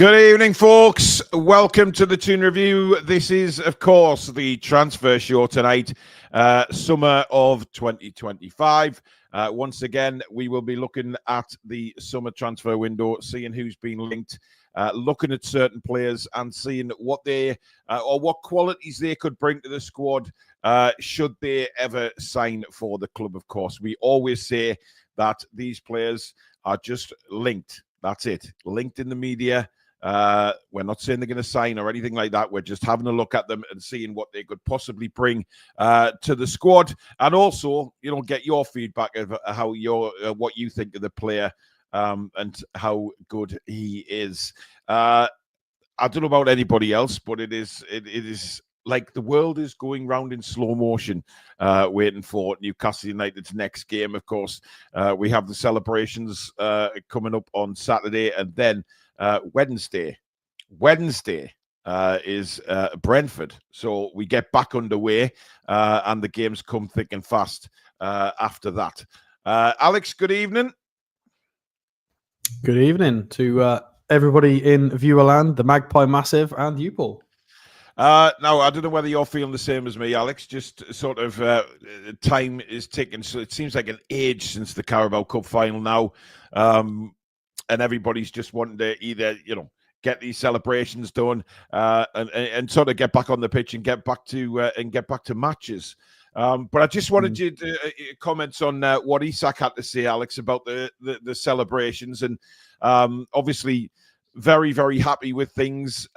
Good evening, folks. Welcome to the Toon Review. This is, of course, the transfer show tonight, summer of 2025. Once again, we will be looking at the summer transfer window, seeing who's been linked, looking at certain players and seeing what they or what qualities they could bring to the squad should they ever sign for the club. Of course, we always say that these players are just linked. That's it. Linked in the media. We're not saying they're going to sign or anything like that. We're just having a look at them and seeing what they could possibly bring to the squad, and also, get your feedback of how what you think of the player and how good he is. I don't know about anybody else, but it is like the world is going round in slow motion, waiting for Newcastle United's next game. Of course, we have the celebrations coming up on Saturday, and then Wednesday is Brentford. So we get back underway, and the games come thick and fast after that. Alex, good evening. Good evening to everybody in Viewerland, the Magpie Massive, and you, Paul. Now, I don't know whether you're feeling the same as me, Alex. Just sort of time is ticking. So it seems like an age since the Carabao Cup final now. And everybody's just wanting to either, get these celebrations done and sort of get back on the pitch and get back to matches. But I just wanted you to comments on what Isak had to say, Alex, about the celebrations, and obviously very, very happy with things,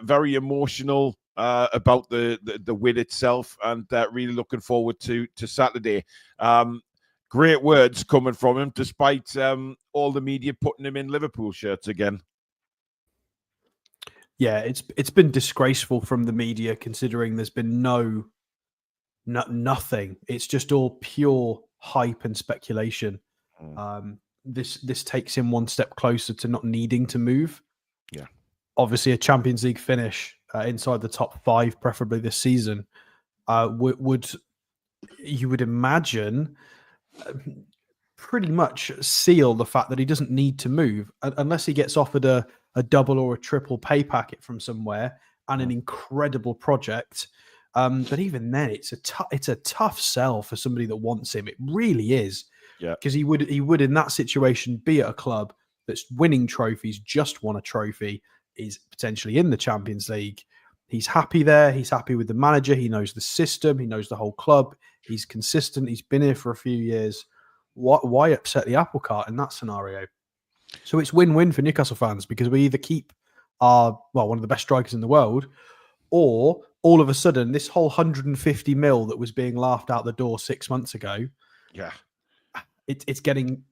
very emotional about the win itself, and really looking forward to Saturday. Great words coming from him, despite all the media putting him in Liverpool shirts again. Yeah, it's been disgraceful from the media, considering there's been nothing. It's just all pure hype and speculation. This takes him one step closer to not needing to move. Yeah, obviously a Champions League finish inside the top 5, preferably this season, would you would imagine pretty much seal the fact that he doesn't need to move unless he gets offered a double or a triple pay packet from somewhere and an incredible project. But even then, it's a tough sell for somebody that wants him. It really is. Yeah, because he would in that situation be at a club that's winning trophies, just won a trophy, is potentially in the Champions League. He's happy there. He's happy with the manager. He knows the system. He knows the whole club. He's consistent. He's been here for a few years. Why upset the apple cart in that scenario? So it's win-win for Newcastle fans, because we either keep one of the best strikers in the world, or all of a sudden this whole 150 mil that was being laughed out the door 6 months ago, it's getting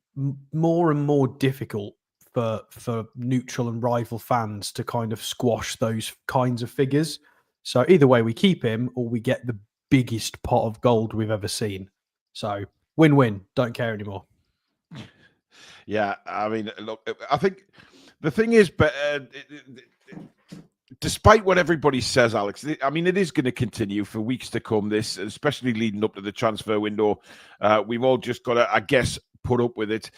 more and more difficult for neutral and rival fans to kind of squash those kinds of figures. So either way, we keep him or we get the biggest pot of gold we've ever seen. So win-win. Don't care anymore. Yeah, I mean, look, I think the thing is, but despite what everybody says, Alex, I mean, it is going to continue for weeks to come, this, especially leading up to the transfer window. We've all just got to, I guess, put up with it,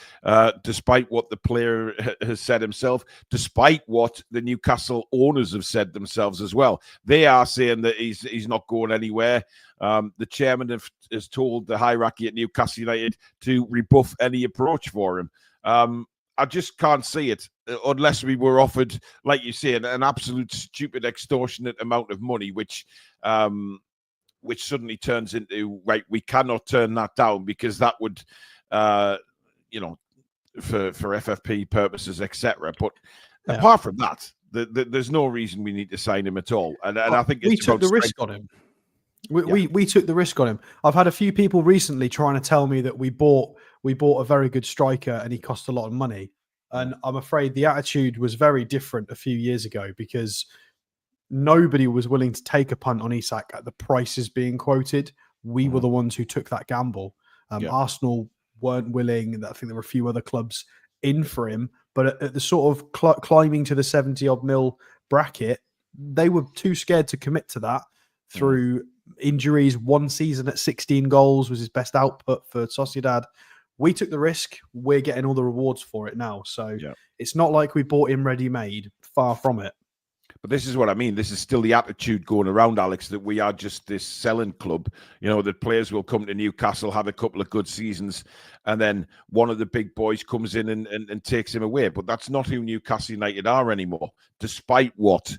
despite what the player has said himself, despite what the Newcastle owners have said themselves as well. They are saying that he's not going anywhere. The chairman has told the hierarchy at Newcastle United to rebuff any approach for him. I just can't see it unless we were offered, like you say, an absolute stupid, extortionate amount of money, which suddenly turns into, right, we cannot turn that down, because that would, for FFP purposes, etc. But apart from that, there's no reason we need to sign him at all. And I think we took the risk on him. We took the risk on him. I've had a few people recently trying to tell me that we bought a very good striker and he cost a lot of money. And I'm afraid the attitude was very different a few years ago, because nobody was willing to take a punt on Isak at the prices being quoted. We were the ones who took that gamble. Arsenal weren't willing. I think there were a few other clubs in for him, but at the sort of climbing to the 70-odd mil bracket, they were too scared to commit to that through injuries. One season at 16 goals was his best output for Sociedad. We took the risk. We're getting all the rewards for it now. So it's not like we bought him ready-made. far from it. But this is what I mean. This is still the attitude going around, Alex, that we are just this selling club. You know, that players will come to Newcastle, have a couple of good seasons, and then one of the big boys comes in and takes him away. But that's not who Newcastle United are anymore, despite what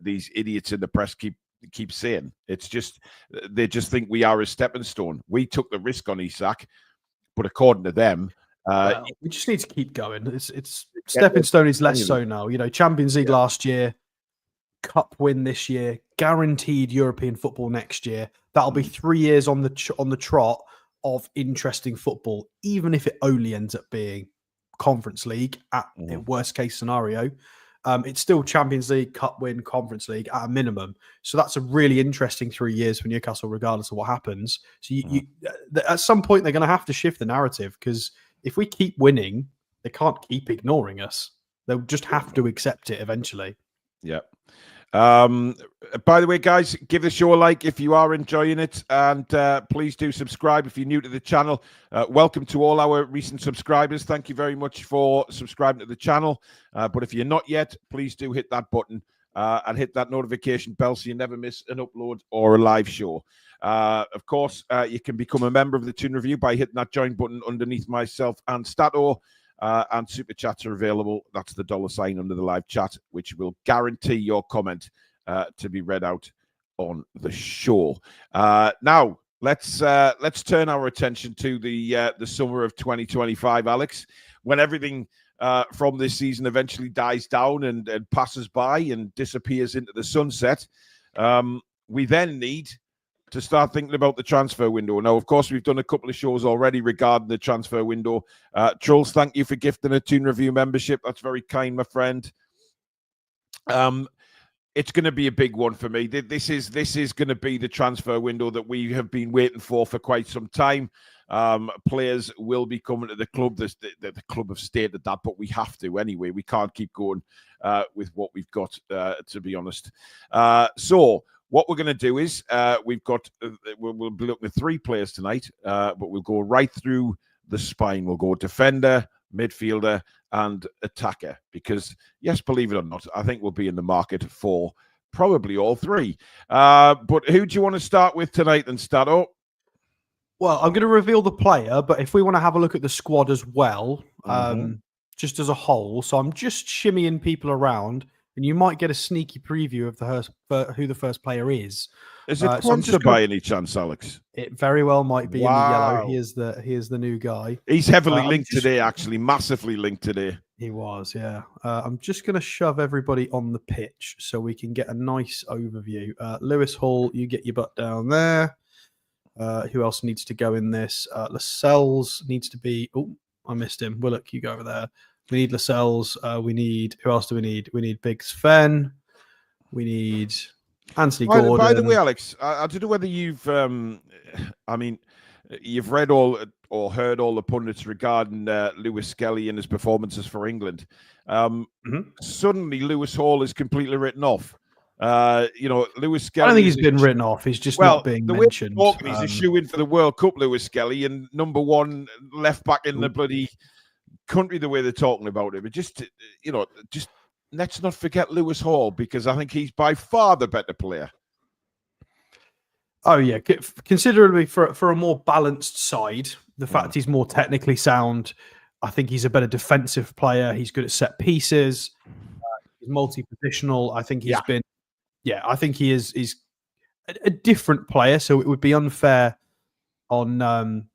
these idiots in the press keep saying. It's just, they just think we are a stepping stone. We took the risk on Isak, but according to them, well, we just need to keep going. It's stepping stone is less so now. You know, Champions League last year, Cup win this year, guaranteed European football next year. That'll be 3 years on the trot of interesting football, even if it only ends up being Conference League at worst case scenario. It's still Champions League, Cup win, Conference League at a minimum. So that's a really interesting 3 years for Newcastle, regardless of what happens. So at some point, they're going to have to shift the narrative, because if we keep winning, they can't keep ignoring us. They'll just have to accept it eventually. Yeah. By the way, guys, give the show a like if you are enjoying it, and please do subscribe if you're new to the channel. Welcome to all our recent subscribers. Thank you very much for subscribing to the channel. But if you're not yet, please do hit that button and hit that notification bell so you never miss an upload or a live show. Of course, you can become a member of the Toon Review by hitting that join button underneath myself and Stato. And super chats are available. That's the $ under the live chat, which will guarantee your comment to be read out on the show. Now, let's turn our attention to the summer of 2025, Alex, when everything from this season eventually dies down and passes by and disappears into the sunset. We then need to start thinking about the transfer window. Now, of course, we've done a couple of shows already regarding the transfer window. Trolls, thank you for gifting a Toon Review membership. That's very kind, my friend. It's going to be a big one for me. This is going to be the transfer window that we have been waiting for quite some time. Players will be coming to the club. The club have stated that, but we have to anyway. We can't keep going with what we've got, to be honest. So what we're going to do is we'll be looking at 3 players tonight, but we'll go right through the spine. We'll go defender, midfielder, and attacker, because, yes, believe it or not, I think we'll be in the market for probably all 3. But who do you want to start with tonight then, Stato? Well, I'm going to reveal the player, but if we want to have a look at the squad as well, just as a whole, so I'm just shimmying people around, and you might get a sneaky preview of who the first player is. Is it Quansah by any chance, Alex? It very well might be in the yellow. He is the new guy. He's heavily linked today, actually, massively linked today. He was, yeah. I'm just going to shove everybody on the pitch so we can get a nice overview. Lewis Hall, you get your butt down there. Who else needs to go in this? Lascelles needs to be... Oh, I missed him. Willock, you go over there. We need Lascelles. We need... Who else do we need? We need Big Sven. We need Anthony Gordon. By the way, Alex, I don't know whether you've... I mean, you've read all or heard all the pundits regarding Lewis Skelly and his performances for England. Suddenly, Lewis Hall is completely written off. You know, Lewis Skelly... I don't think he's been written off. He's just not being mentioned. He's a shoe-in for the World Cup, Lewis Skelly, and #1 left back in the bloody country, the way they're talking about him. But just let's not forget Lewis Hall, because I think he's by far the better player. Oh, yeah. Considerably for a more balanced side, the fact he's more technically sound, I think he's a better defensive player. He's good at set pieces. He's multi-positional. I think he's been... Yeah, I think he's a different player, so it would be unfair on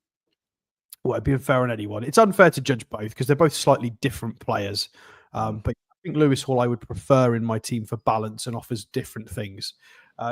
it'd be unfair on anyone. It's unfair to judge both because they're both slightly different players. But I think Lewis Hall I would prefer in my team for balance and offers different things.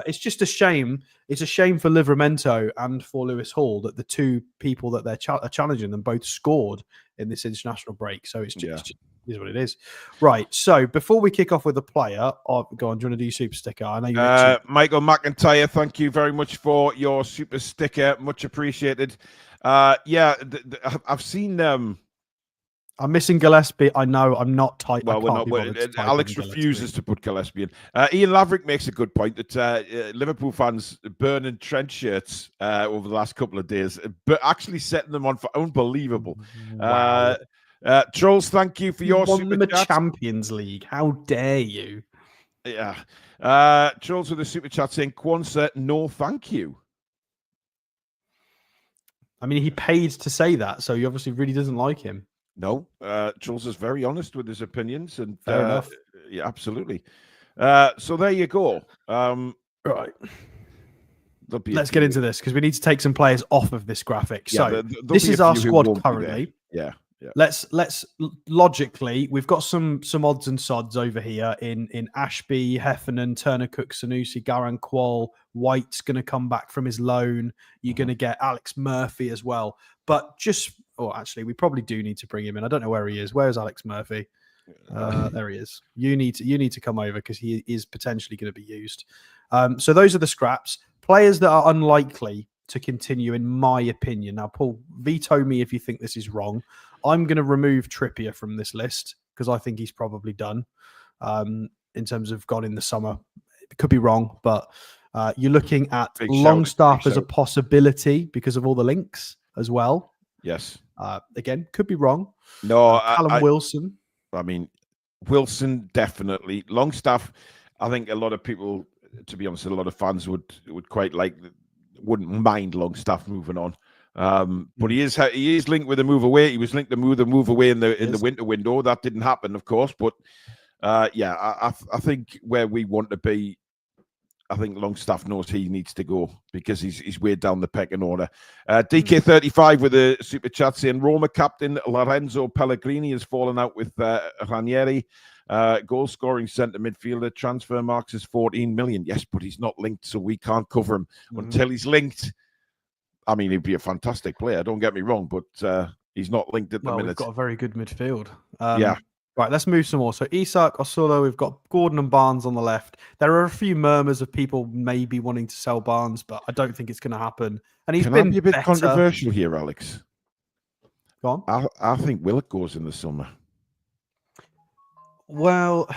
It's just a shame. It's a shame for Livramento and for Lewis Hall that the 2 people that they're challenging them both scored in this international break. So it's just is what it is. Right. So before we kick off with the player, go on. Do you want to do your super sticker? I know you Michael McIntyre, thank you very much for your super sticker. Much appreciated. I've seen I'm missing Gillespie. I know I'm not tight. Well, we're not. Alex refuses to put Gillespie in. Ian Laverick makes a good point that Liverpool fans burning trench shirts over the last couple of days, but actually setting them on for unbelievable. Wow. Trolls, thank you for your won super them a chat. Champions League. How dare you? Yeah. Trolls with a super chat saying, Quansah, no thank you. I mean, he paid to say that, so he obviously really doesn't like him. No, Trolls is very honest with his opinions, and Fair enough. Yeah, absolutely. So there you go. Right. Let's few. get into this because we need to take some players off of this graphic. Yeah, so this is our squad currently. Yeah. Let's logically, we've got some odds and sods over here in Ashby, Heffernan, Turner, Cook, Sanusi, Garang Qual. White's going to come back from his loan. You're going to get Alex Murphy as well. But actually, we probably do need to bring him in. I don't know where he is. Where's Alex Murphy? There he is. You need to come over because he is potentially going to be used. So those are the scraps. Players that are unlikely to continue, in my opinion. Now, Paul, veto me if you think this is wrong. I'm going to remove Trippier from this list because I think he's probably done in terms of gone in the summer. It could be wrong, but you're looking at Longstaff as a possibility because of all the links as well. Yes. Again, could be wrong. No, Callum Wilson. I mean, Wilson, definitely. Longstaff, I think a lot of people, to be honest, a lot of fans would quite wouldn't mind Longstaff moving on. But he is linked with a move away. He was linked to move away in the winter window. That didn't happen, of course. But I think where we want to be, I think Longstaff knows he needs to go because he's way down the pecking order. DK35 with a super chat saying Roma captain Lorenzo Pellegrini has fallen out with Ranieri. Goal scoring centre midfielder, transfer marks is 14 million. Yes, but he's not linked, so we can't cover him until he's linked. I mean, he'd be a fantastic player, don't get me wrong, but he's not linked at the minute. We've got a very good midfield. Yeah. Right, let's move some more. So Isak, Osula, we've got Gordon and Barnes on the left. There are a few murmurs of people maybe wanting to sell Barnes, but I don't think it's going to happen. And he's been be a bit controversial here, Alex. Go on. I think Willock goes in the summer. Well,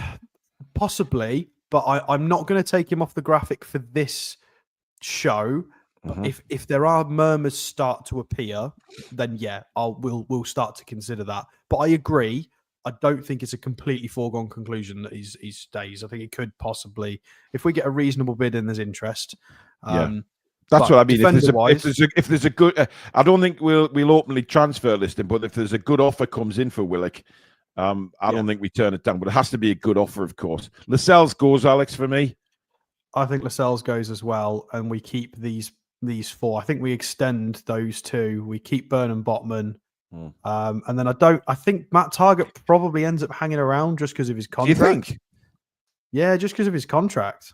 possibly, but I'm not going to take him off the graphic for this show. But if there are murmurs start to appear, then yeah, we'll start to consider that. But I agree. I don't think it's a completely foregone conclusion that he stays. I think it could possibly, if we get a reasonable bid and there's interest. That's what I mean. If there's a good, I don't think we'll openly transfer list him. But if there's a good offer comes in for Willock, I don't think we turn it down. But it has to be a good offer, of course. Lascelles goes, Alex, for me. I think Lascelles goes as well, and we keep these four. I think we extend those two. We keep Burnham Botman. And then I think Matt Targett probably ends up hanging around just because of his contract. Do you think? Yeah, just because of his contract.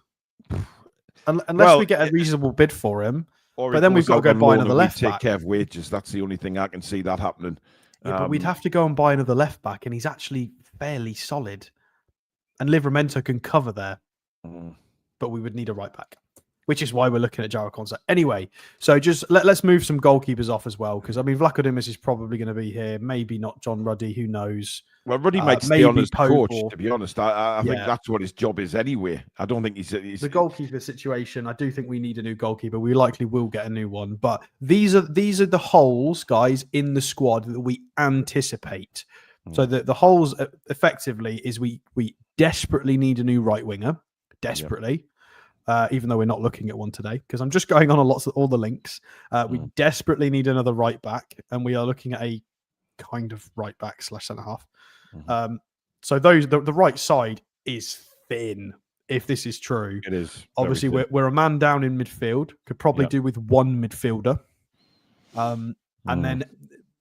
Unless we get a reasonable bid for him. But then we've got to go buy another left back. Take care of wages. That's the only thing I can see that happening. Yeah, but we'd have to go and buy another left back, and he's actually fairly solid. And Livramento can cover there. But we would need a right back. Which is why we're looking at Jarell Quansah. Anyway, so just let's move some goalkeepers off as well, because I mean Vlachodimos is probably going to be here. Maybe not John Ruddy. Who knows? Well, Ruddy might stay on as coach. To be honest, I think that's what his job is anyway. I don't think he's the goalkeeper situation. I do think we need a new goalkeeper. We likely will get a new one, but these are the holes, guys, in the squad that we anticipate. So the holes effectively is we desperately need a new right winger, desperately. Even though we're not looking at one today, because I'm just going on all the links. We desperately need another right back, and we are looking at a kind of right back / centre half. So the right side is thin. If this is true, it is. Obviously, we're a man down in midfield. Could probably do with one midfielder, and then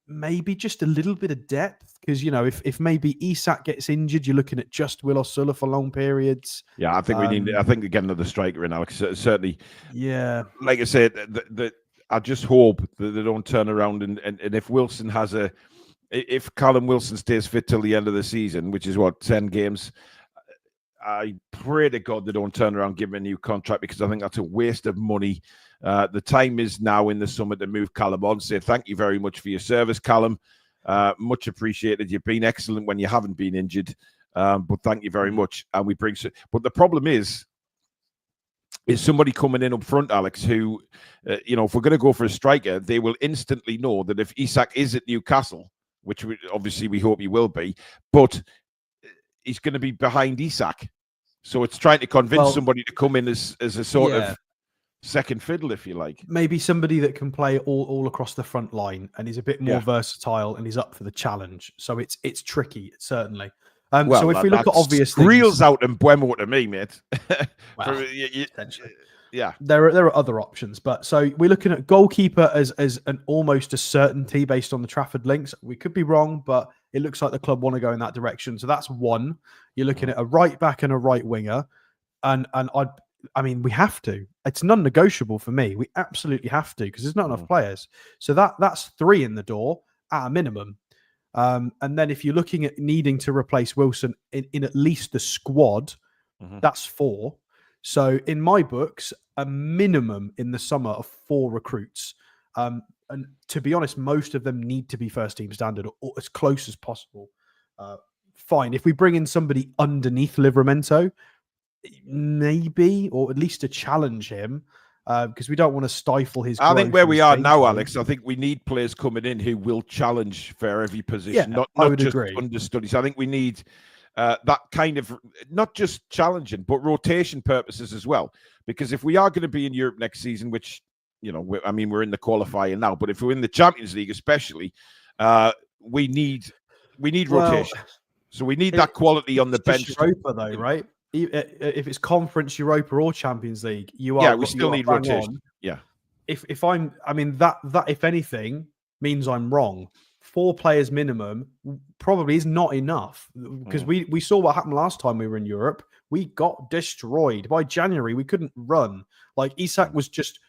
maybe just a little bit of depth. Because, if maybe Isak gets injured, you're looking at just Will Osula for long periods. Yeah, I think we need. I think we get another striker in, Alex. Certainly. Yeah. Like I said, I just hope that they don't turn around and if Wilson if Callum Wilson stays fit till the end of the season, which is 10 games, I pray to God they don't turn around and give him a new contract, because I think that's a waste of money. The time is now in the summer to move Callum on. Say thank you very much for your service, Callum. Much appreciated. You've been excellent when you haven't been injured, but thank you very much. And we bring. But the problem is somebody coming in up front, Alex, who, if we're going to go for a striker, they will instantly know that if Isak is at Newcastle, which obviously we hope he will be, but he's going to be behind Isak. So it's trying to convince somebody to come in as a sort of second fiddle, if you like. Maybe somebody that can play all across the front line and is a bit more versatile and is up for the challenge. So it's tricky, certainly. So if we look at obvious things, reels out and Buemo to me, mate. Potentially. Yeah, there are other options, but so we're looking at goalkeeper as an almost a certainty based on the Trafford links. We could be wrong, but it looks like the club want to go in that direction. So that's one. You're looking at a right back and a right winger, and I mean we have to. It's non-negotiable for me. We absolutely have to because there's not enough players. So that's 3 in the door at a minimum. And then if you're looking at needing to replace Wilson in at least the squad, that's 4. So in my books, a minimum in the summer of 4 recruits. And to be honest, most of them need to be first team standard or as close as possible. Fine. If we bring in somebody underneath Livramento, maybe, or at least to challenge him, because we don't want to stifle his growth. I think where we are now, Alex, I think we need players coming in who will challenge for every position, not just understudies. I think we need that kind of, not just challenging, but rotation purposes as well. Because if we are going to be in Europe next season, which, we're in the qualifying now, but if we're in the Champions League especially, we need rotation. So we need that quality on the bench. Europa, though, right? If it's Conference, Europa, or Champions League, we still need rotation. Yeah. If that if anything means I'm wrong. 4 players minimum probably is not enough because we saw what happened last time we were in Europe. We got destroyed. By January, we couldn't run. Like Isak was just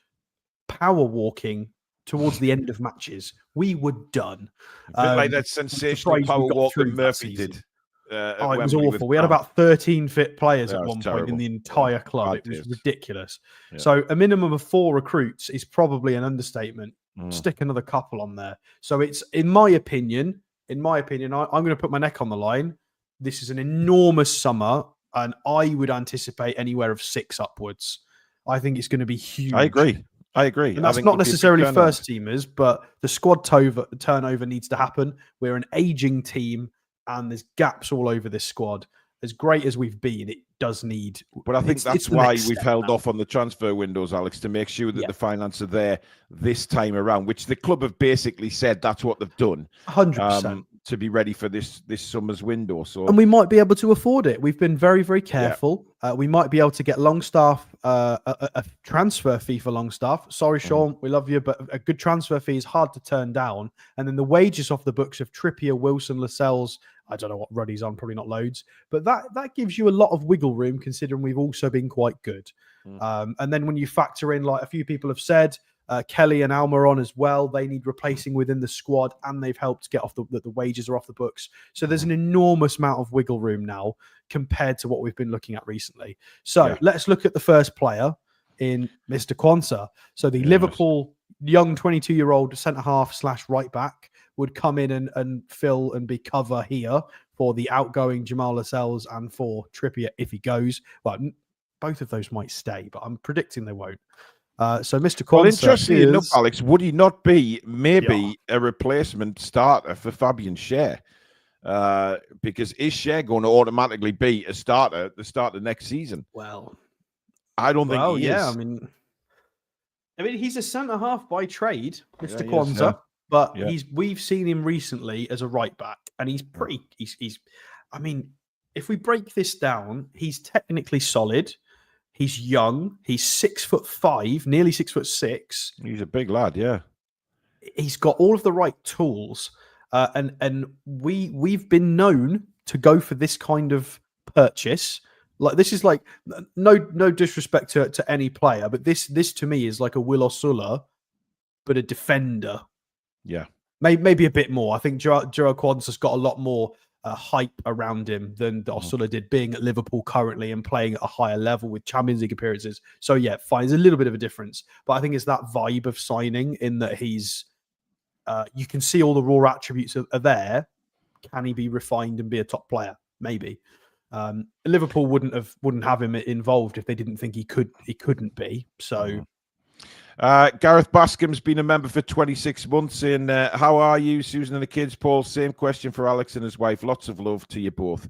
power walking towards the end of matches. We were done. A bit like that sensational power walk that Murphy did. It was awful. We had about 13 fit players at one point in the entire club. It was ridiculous. Yeah. So a minimum of 4 recruits is probably an understatement. Stick another couple on there. So it's, in my opinion, I'm going to put my neck on the line. This is an enormous summer, and I would anticipate anywhere of 6 upwards. I think it's going to be huge. I agree. And that's not necessarily first teamers, but the squad turnover needs to happen. We're an aging team, and there's gaps all over this squad. As great as we've been, it does need. But I think that's why we've held off on the transfer windows, Alex, to make sure that the finance are there this time around, which the club have basically said that's what they've done. 100%. To be ready for this summer's window. So, and we might be able to afford it. We've been very, very careful. We might be able to get Longstaff a transfer fee for Longstaff. Sorry, Sean, we love you, but a good transfer fee is hard to turn down. And then the wages off the books of Trippier, Wilson, Lascelles, I don't know what Ruddy's on, probably not loads, but that gives you a lot of wiggle room considering we've also been quite good. And then when you factor in, like a few people have said, Kelly and Almiron as well, they need replacing within the squad, and they've helped get off the wages are off the books. So there's an enormous amount of wiggle room now compared to what we've been looking at recently. So let's look at the first player in Mr. Quansah. So the Liverpool young 22-year-old centre-half / right back would come in and fill and be cover here for the outgoing Jamal Lascelles and for Trippier if he goes. Well, both of those might stay, but I'm predicting they won't. So Mr. Quansah, well, interestingly enough, Alex, would he not be maybe a replacement starter for Fabian Schär? Because is Schär going to automatically be a starter at the start of next season? Well, I don't think he is. I mean, he's a centre half by trade, Mr. Quansah, but we've seen him recently as a right back, and he's pretty. He's. I mean, if we break this down, he's technically solid. He's young. He's 6'5", nearly 6'6". He's a big lad, yeah. He's got all of the right tools, and we've been known to go for this kind of purchase. Like this is like no disrespect to any player, but this to me is like a Will Osula, but a defender. Yeah, maybe a bit more. I think Jarell Quansah's got a lot more hype around him than Osula did, being at Liverpool currently and playing at a higher level with Champions League appearances. So yeah, fine. There's a little bit of a difference, but I think it's that vibe of signing in that he's. You can see all the raw attributes are there. Can he be refined and be a top player? Maybe. Liverpool wouldn't have him involved if they didn't think he couldn't be. So Gareth Bascom's been a member for 26 months. In how are you, Susan and the kids? Paul, same question for Alex and his wife. Lots of love to you both.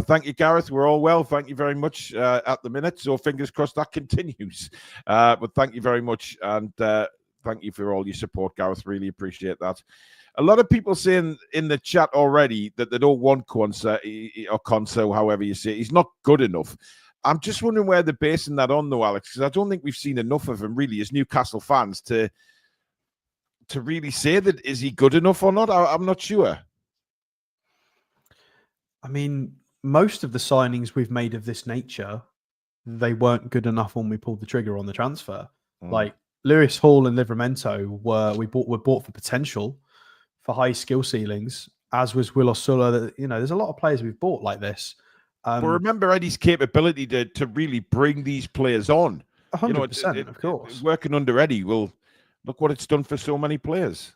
Thank you, Gareth. We're all well. Thank you very much at the minute. So fingers crossed that continues. But thank you very much. And thank you for all your support, Gareth. Really appreciate that. A lot of people saying in the chat already that they don't want Quansah or Quansah, however you say it. He's not good enough. I'm just wondering where they're basing that on, though, Alex, because I don't think we've seen enough of him, really, as Newcastle fans, to really say that is he good enough or not. I'm not sure. I mean, most of the signings we've made of this nature, they weren't good enough when we pulled the trigger on the transfer. Like Lewis Hall and Livramento were bought for potential, for high skill ceilings, as was Will Osula. You know, there's a lot of players we've bought like this. But remember Eddie's capability to really bring these players on. 100%, of course. Working under Eddie, look what it's done for so many players.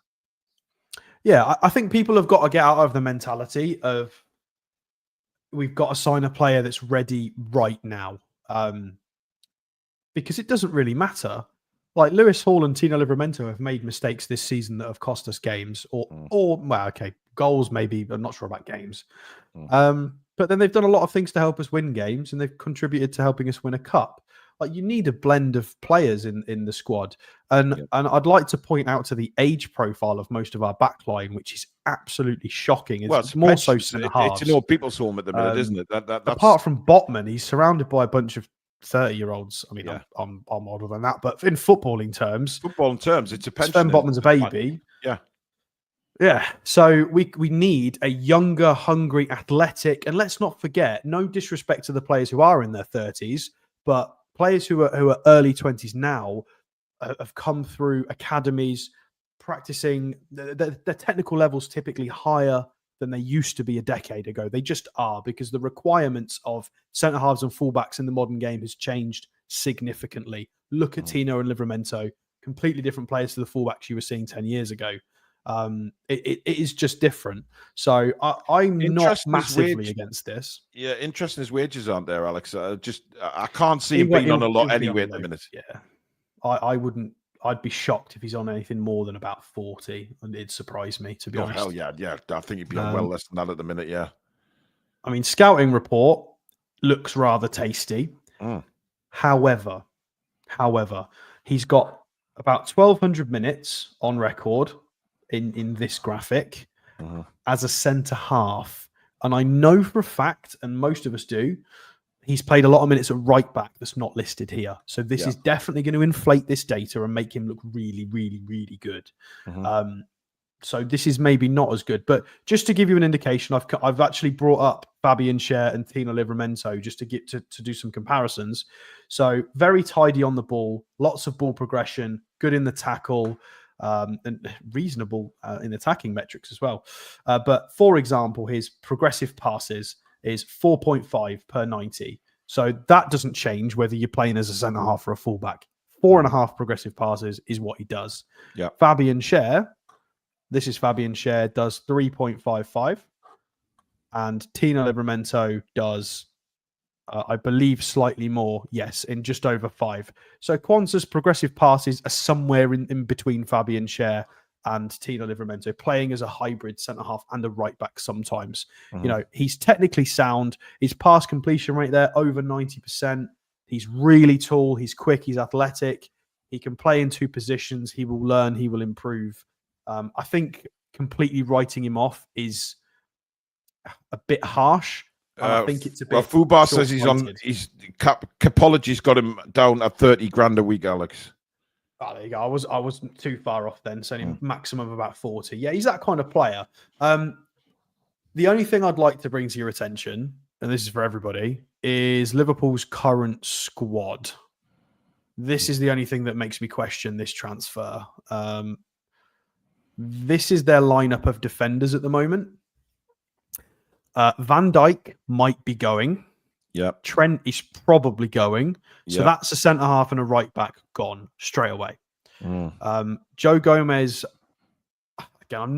Yeah, I think people have got to get out of the mentality of we've got to sign a player that's ready right now. Because it doesn't really matter. Like Lewis Hall and Tino Livramento have made mistakes this season that have cost us games or well, okay, goals maybe, I'm not sure about games. But then they've done a lot of things to help us win games, and they've contributed to helping us win a cup. Like, you need a blend of players in the squad. And I'd like to point out to the age profile of most of our backline, which is absolutely shocking. It's more so centre-halves. It's an old people's home at the minute, isn't it? That's... Apart from Botman, he's surrounded by a bunch of 30-year-olds. I mean, I'm older than that, but in footballing terms, it's a pension. Sven Botman's a baby. Yeah. So we need a younger, hungry, athletic, and let's not forget, no disrespect to the players who are in their 30s, but players who are early 20s now have come through academies, practicing. The technical levels typically higher than they used to be a decade ago. They just are, because the requirements of centre halves and fullbacks in the modern game has changed significantly. Look at Tino and Livramento, completely different players to the fullbacks you were seeing 10 years ago. It is just different. So I'm not massively against this. Yeah, interesting his wages aren't there, Alex. I can't see him being on a lot anyway at the minute. Yeah, I wouldn't. I'd be shocked if he's on anything more than about 40, and it'd surprise me, to be honest. Hell yeah. I think he'd be on well less than that at the minute. Yeah. I mean, scouting report looks rather tasty. However, he's got about 1,200 minutes on record in this graphic as a centre half. And I know for a fact, and most of us do, he's played a lot of minutes at right back that's not listed here. So this is definitely going to inflate this data and make him look really, really, really good. So this is maybe not as good. But just to give you an indication, I've actually brought up Fabian Schär and Tino Livramento just to get to do some comparisons. So very tidy on the ball, lots of ball progression, good in the tackle, and reasonable in attacking metrics as well. But for example, his progressive passes is 4.5 per 90. So that doesn't change whether you're playing as a centre half or a fullback. 4.5 progressive passes is what he does. Yeah. Fabian Schär, this is Fabian Schär, does 3.55. And Tino Livramento does, I believe, slightly more. Yes, in just over 5. So Quansah's progressive passes are somewhere in between Fabian Schär and Tino Livramento, playing as a hybrid centre-half and a right-back sometimes. You know, he's technically sound. His pass completion rate there, over 90%. He's really tall. He's quick. He's athletic. He can play in 2 positions. He will learn. He will improve. I think completely writing him off is a bit harsh. I think it's a bit... Well, Fubar says Capology's got him down at 30 grand a week, Alex. Oh, there you go. I wasn't too far off then, saying maximum about 40. Yeah, he's that kind of player. The only thing I'd like to bring to your attention, and this is for everybody, is Liverpool's current squad. This is the only thing that makes me question this transfer. This is their lineup of defenders at the moment. Van Dijk might be going. Yeah. Trent is probably going. So that's a centre half and a right back gone straight away. Joe Gomez, again, I'm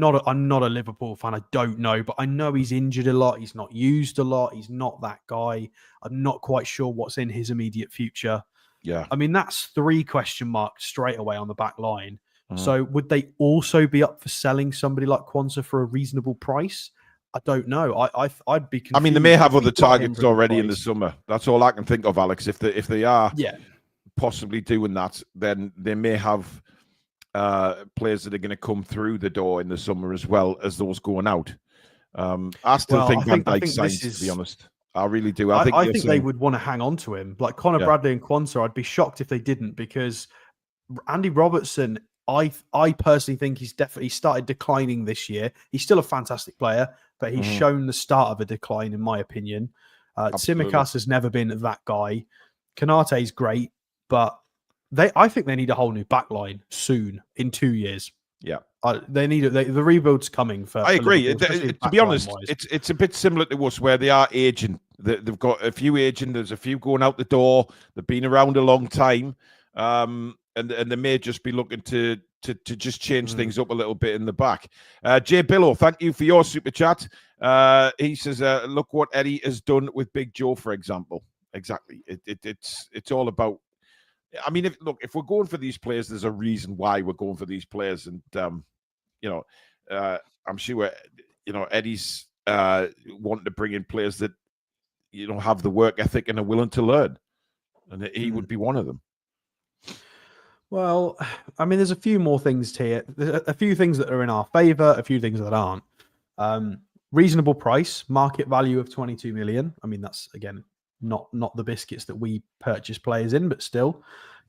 not a Liverpool fan. I don't know, but I know he's injured a lot. He's not used a lot. He's not that guy. I'm not quite sure what's in his immediate future. Yeah. I mean, that's 3 question marks straight away on the back line. Mhm. So would they also be up for selling somebody like Quansah for a reasonable price? I don't know. I'd be confused. I mean, they may have if we other got him targets for a good already in the price. summer. That's all I can think of, Alex. If they are Yeah. possibly doing that, then they may have players that are going to come through the door in the summer as well as those going out. I still think Van Dijk signs, to be honest. I really do. I I think they would want to hang on to him. Like Connor Bradley and Quansah, I'd be shocked if they didn't, because Andy Robertson, I personally think he's definitely started declining this year. He's still a fantastic player, but he's shown the start of a decline, in my opinion. Tsimikas has never been that guy. Konate's great, but I think they need a whole new backline soon, in 2 years. Yeah. They need it. The rebuild's coming for. I agree. To be honest, it's a bit similar to us, where they are aging. They've got a few aging. There's a few going out the door. They've been around a long time, and they may just be looking to just change things up a little bit in the back. Jay Billow, thank you for your super chat. He says, "Look what Eddie has done with Big Joe, for example." Exactly. It's all about. I mean, if we're going for these players, there's a reason why we're going for these players, and I'm sure Eddie's wanting to bring in players that have the work ethic and are willing to learn, and he would be one of them. Well, I mean, there's a few more things here. There's a few things that are in our favour, a few things that aren't. Reasonable price, market value of 22 million. I mean, that's again not the biscuits that we purchase players in, but still.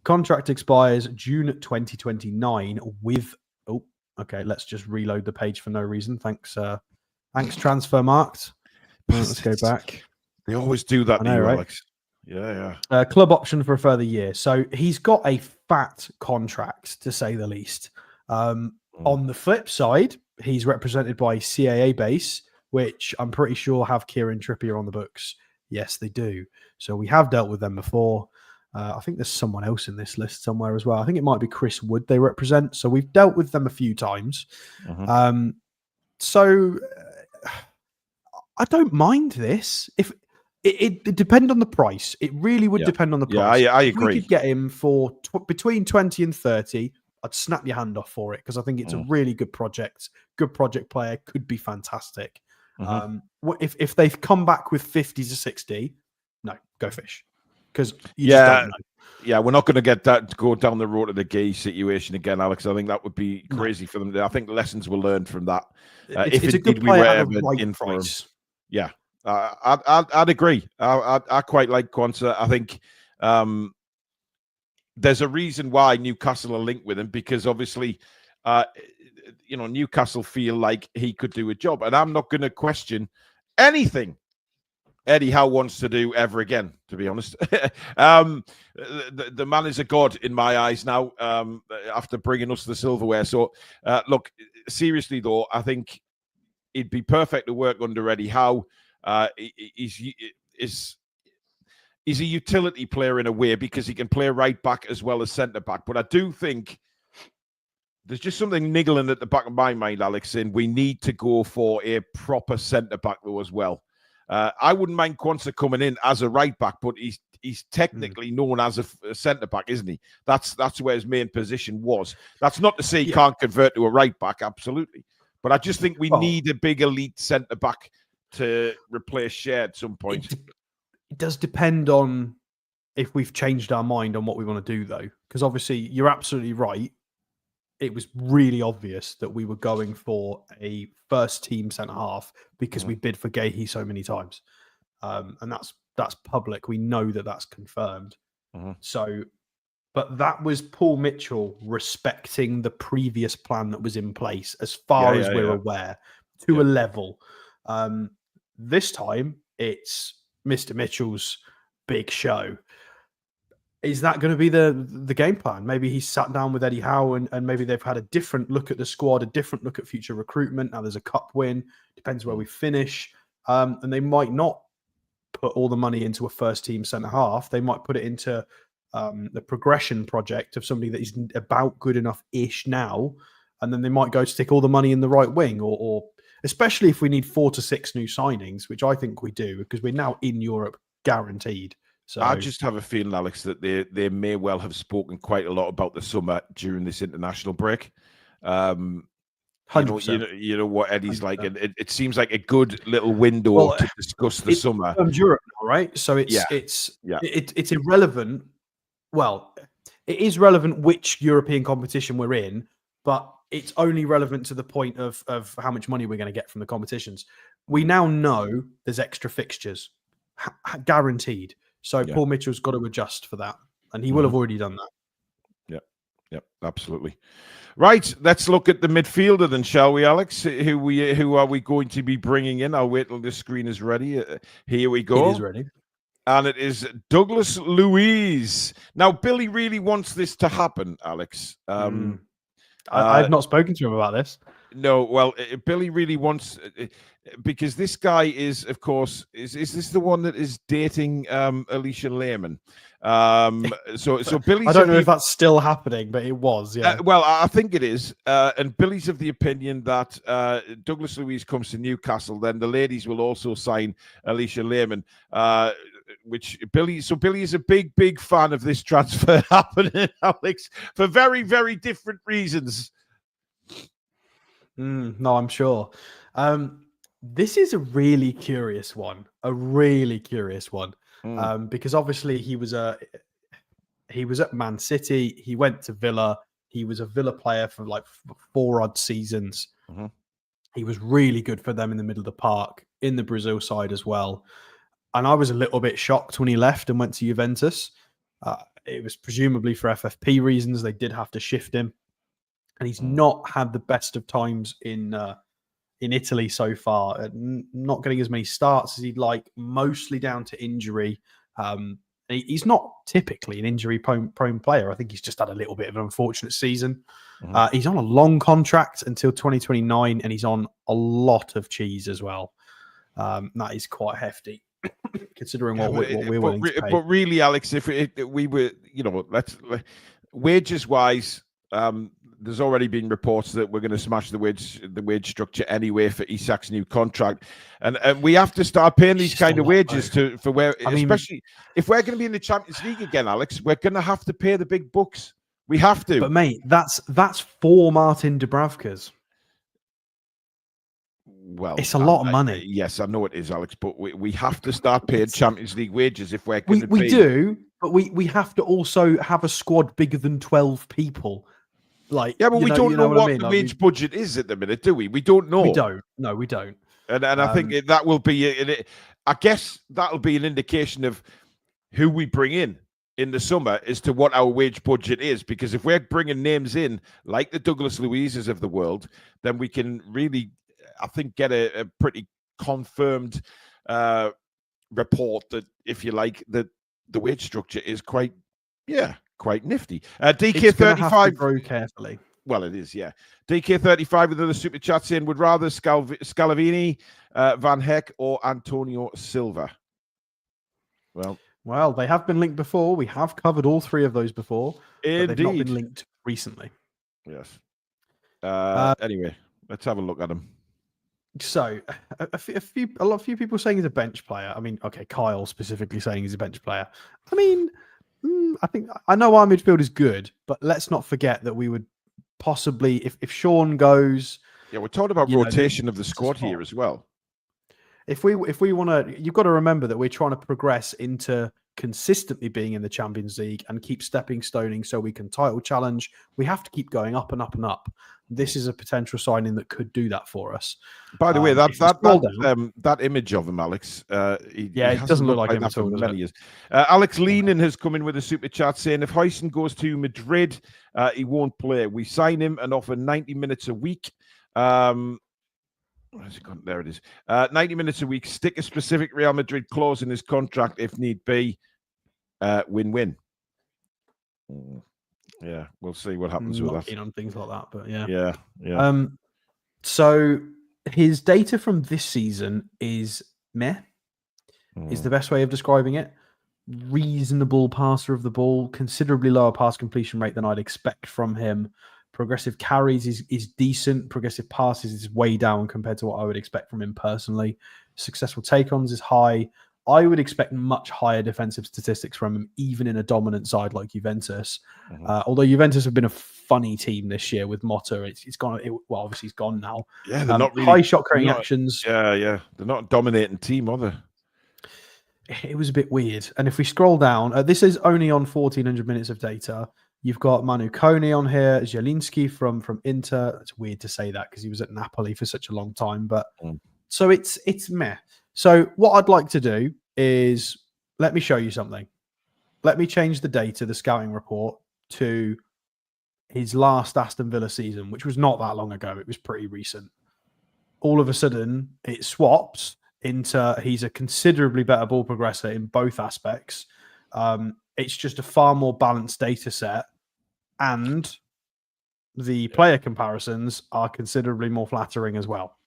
Contract expires June 2029 with. Oh, okay. Let's just reload the page for no reason. Thanks, Transfer Marked. Let's go back. They always do that, I know, right? Alex. Yeah. Club option for a further year. So he's got a fat contract, to say the least. On the flip side, he's represented by CAA Base, which I'm pretty sure have Kieran Trippier on the books. Yes, they do. So we have dealt with them before. I think there's someone else in this list somewhere as well. I think it might be Chris Wood they represent. So we've dealt with them a few times. So I don't mind this. If it depend on the price. It really would depend on the price. Yeah, I agree. If we could get him for between 20 and 30, I'd snap your hand off for it, because I think it's a really good project. Good project player, could be fantastic. If they've come back with 50 to 60, no, go fish. Because you just don't know. Yeah, we're not going to get that to go down the road of the gay situation again, Alex. I think that would be crazy for them. I think lessons were learned from that. It's a good player at the right price. Yeah, I'd agree. I quite like Quansah. I think there's a reason why Newcastle are linked with him, because obviously, Newcastle feel like he could do a job, and I'm not going to question anything Eddie Howe wants to do ever again, to be honest. The man is a god in my eyes now, after bringing us the silverware. So, look, seriously though, I think he'd be perfect to work under Eddie Howe. He's a utility player in a way, because he can play right back as well as centre back. But I do think there's just something niggling at the back of my mind, Alex, saying we need to go for a proper centre back though as well. I wouldn't mind Quansah coming in as a right back, but he's technically known as a centre back, isn't he? That's where his main position was. That's not to say he can't convert to a right back, absolutely. But I just think we need a big elite centre back to replace Shea at some point. It does depend on if we've changed our mind on what we want to do, though. Because obviously, you're absolutely right. It was really obvious that we were going for a first team centre half because we bid for Gahey so many times. And that's public. We know that that's confirmed. So, but that was Paul Mitchell respecting the previous plan that was in place, as far as we're aware, to a level. This time, it's Mr. Mitchell's big show. Is that going to be the game plan? Maybe he's sat down with Eddie Howe and maybe they've had a different look at the squad, a different look at future recruitment. Now there's a cup win. Depends where we finish. And they might not put all the money into a first team centre half. They might put it into the progression project of somebody that is about good enough-ish now. And then they might go stick all the money in the right wing, or especially if we need 4 to 6 new signings, which I think we do, because we're now in Europe guaranteed. So I just have a feeling, Alex, that they may well have spoken quite a lot about the summer during this international break. 100%. You know what Eddie's 100%. like, and it seems like a good little window to discuss the summer. It's Europe now, right? So it's irrelevant. Well, it is relevant which European competition we're in, but it's only relevant to the point of how much money we're going to get from the competitions. We now know there's extra fixtures, guaranteed. So Paul Mitchell's got to adjust for that, and he will have already done that. Yep, absolutely. Right, let's look at the midfielder then, shall we, Alex? Who are we going to be bringing in? I'll wait till the screen is ready. Here we go. It is ready. And it is Douglas Luiz. Now, Billy really wants this to happen, Alex. I've not spoken to him about this. No, well, Billy really wants, because this guy is, of course, is this the one that is dating Alicia Lehman? So Billy's, I don't know if that's still happening, but it was. Yeah. Well, I think it is. And Billy's of the opinion that Douglas Luiz comes to Newcastle, then the ladies will also sign Alicia Lehman. Which Billy is a big fan of this transfer happening, Alex, for very, very different reasons. No, I'm sure. This is a really curious one. Because obviously he was at Man City. He went to Villa. He was a Villa player for like 4 odd seasons. Mm-hmm. He was really good for them in the middle of the park, in the Brazil side as well. And I was a little bit shocked when he left and went to Juventus. It was presumably for FFP reasons. They did have to shift him. And he's not had the best of times in Italy so far. Not getting as many starts as he'd like, mostly down to injury. He's not typically an injury-prone player. I think he's just had a little bit of an unfortunate season. Mm-hmm. He's on a long contract until 2029, and he's on a lot of cheese as well. That is quite hefty. Considering what we're willing to pay. But really, Alex, if we were, wages wise, there's already been reports that we're going to smash the wage structure anyway for Isak's new contract, and we have to start paying these kind of wages especially if we're going to be in the Champions League again, Alex. We're going to have to pay the big bucks. We have to. But mate, that's 4 Martin Dubravkas. Well, it's a lot of money. Yes, I know it is, Alex, but we have to start paying Champions League wages if we're going to We do, but we have to also have a squad bigger than 12 people. Like, yeah, but we don't know what the wage budget is at the minute, do we? We don't know. We don't. No, we don't. And I think that will be, I guess that'll be an indication of who we bring in the summer as to what our wage budget is. Because if we're bringing names in like the Douglas Luizes of the world, then we can really, I think, get a pretty confirmed report that, if you like, that the wage structure is quite nifty. DK35 very carefully. Well, it is, yeah. DK35 with another super chat saying, would rather Scalvini, Van Heck, or Antonio Silva. Well, they have been linked before. We have covered all 3 of those before. Indeed. But they've not been linked recently. Yes. Anyway, let's have a look at them. So, a few people saying he's a bench player. I mean, okay, Kyle specifically saying he's a bench player. I mean, I know our midfield is good, but let's not forget that we would possibly, if Sean goes. Yeah, we're talking about rotation of the squad here as well. If we want to, you've got to remember that we're trying to progress into consistently being in the Champions League and keep stepping stoning so we can title challenge. We have to keep going up and up and up. This is a potential signing that could do that for us. By the way, that image of him, Alex. It doesn't look like him at all. Many years. Alex Leenan has come in with a super chat saying, if Huijsen goes to Madrid, he won't play. We sign him and offer 90 minutes a week. Where's it gone? There it is. 90 minutes a week. Stick a specific Real Madrid clause in his contract if need be. Win-win. Yeah, we'll see what happens with that. Keen on things like that, but yeah. Yeah. So his data from this season is meh. Is the best way of describing it. Reasonable passer of the ball, considerably lower pass completion rate than I'd expect from him. Progressive carries is decent. Progressive passes is way down compared to what I would expect from him personally. Successful take-ons is high. I would expect much higher defensive statistics from him, even in a dominant side like Juventus. Although Juventus have been a funny team this year with Motta. It's gone. Well, obviously he's gone now. Yeah, they're not really high shot creating actions. Yeah. They're not a dominating team, are they? It was a bit weird. And if we scroll down, this is only on 1,400 minutes of data. You've got Manu Kone on here, Zielinski from Inter. It's weird to say that because he was at Napoli for such a long time. But so it's meh. So what I'd like to do is let me show you something. Let me change the data, the scouting report, to his last Aston Villa season, which was not that long ago. It was pretty recent. All of a sudden, it swaps into he's a considerably better ball progressor in both aspects. It's just a far more balanced data set, and the player comparisons are considerably more flattering as well.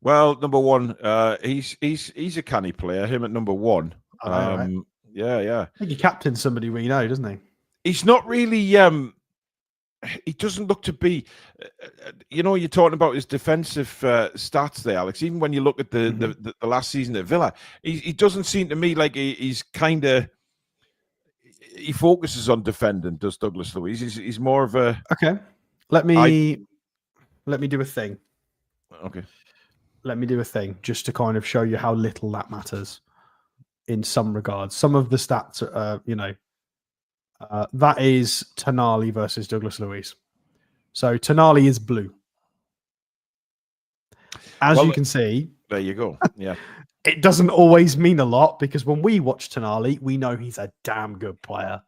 Well, number one, he's a canny player. Him at number one. Right? Yeah. I think he captains somebody we know, doesn't he? He's not really. He doesn't look to be. You're talking about his defensive stats there, Alex. Even when you look at the last season at Villa, he doesn't seem to me like he's kind of. He focuses on defending, does Douglas Luiz? He's more of a. Okay, let me do a thing. Okay. Let me do a thing just to kind of show you how little that matters in some regards. Some of the stats, that is Tonali versus Douglas Luiz. So Tonali is blue. As you can see. There you go. Yeah. It doesn't always mean a lot because when we watch Tonali, we know he's a damn good player.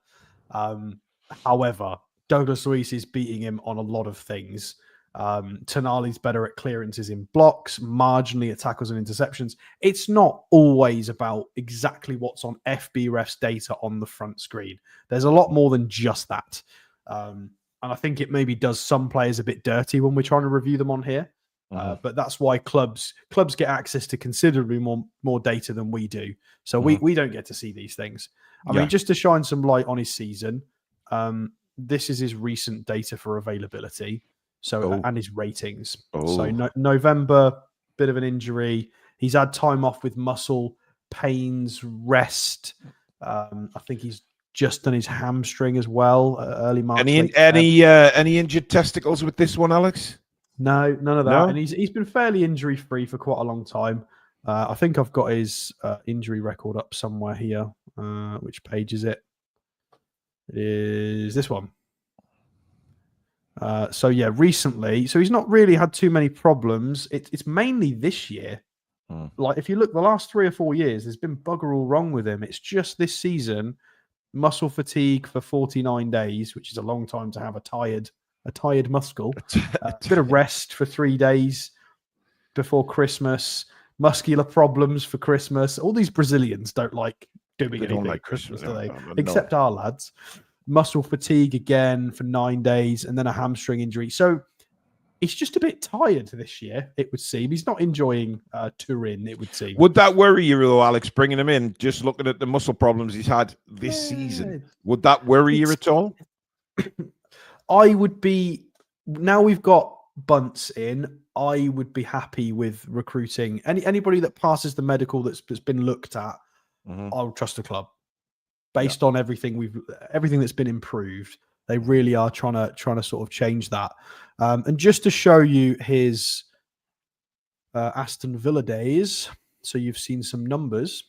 However, Douglas Luiz is beating him on a lot of things. Tonali's better at clearances in blocks, marginally at tackles and interceptions. It's not always about exactly what's on FBref's data on the front screen. There's a lot more than just that. And I think it maybe does some players a bit dirty when we're trying to review them on here. But that's why clubs get access to considerably more data than we do. So we don't get to see these things. I mean, just to shine some light on his season, this is his recent data for availability. So and his ratings. So November, bit of an injury. He's had time off with muscle pains, rest. I think he's just done his hamstring as well. Early March. Any injured testicles with this one, Alex? No, none of that. No? And he's been fairly injury free for quite a long time. I think I've got his injury record up somewhere here. Which page is it? It is this one. Recently, so he's not really had too many problems. It's mainly this year. Like if you look the last 3 or 4 years, there's been bugger all wrong with him. It's just this season, muscle fatigue for 49 days, which is a long time to have a tired muscle. A bit of rest for 3 days before Christmas. Muscular problems for Christmas. All these Brazilians don't like doing anything at Christmas, do they? Except our lads. Muscle fatigue again for 9 days, and then a hamstring injury. So he's just a bit tired this year, it would seem. He's not enjoying Turin, it would seem. Would that worry you, though, Alex, bringing him in, just looking at the muscle problems he's had this season? Would that worry you at all? I would be, now we've got Bunts in, I would be happy with recruiting anybody that passes the medical that's been looked at. I'll trust the club. Based on everything that's been improved, they really are trying to sort of change that. And just to show you his Aston Villa days, so you've seen some numbers.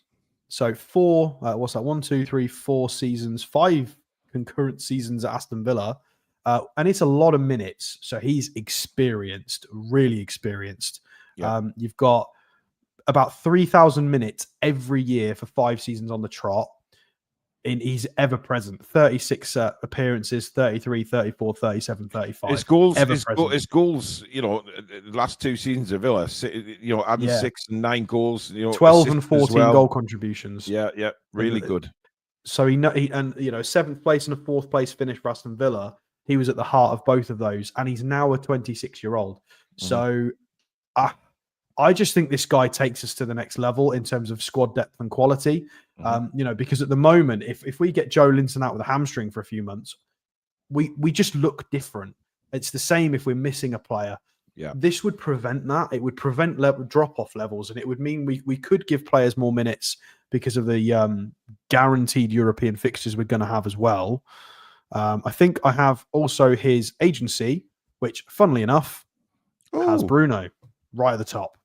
So 4, what's that? 1, 2, 3, 4 seasons, 5 concurrent seasons at Aston Villa, and it's a lot of minutes. So he's experienced, really experienced. Yeah. You've got about 3,000 minutes every year for 5 seasons on the trot. He's ever present. 36 appearances, 33, 34, 37, 35. His goals, the last 2 seasons of Villa, adding 6 and 9 goals, 12 and 14 goal contributions. Yeah, really good. So he 7th place and a 4th place finish for Aston Villa. He was at the heart of both of those, and he's now a 26-year-old. So I just think this guy takes us to the next level in terms of squad depth and quality. Because at the moment, if we get Joe Linton out with a hamstring for a few months, we just look different. It's the same if we're missing a player. Yeah. This would prevent that. It would prevent drop-off levels, and it would mean we could give players more minutes because of the guaranteed European fixtures we're going to have as well. I think I have also his agency, which, funnily enough, has Bruno right at the top.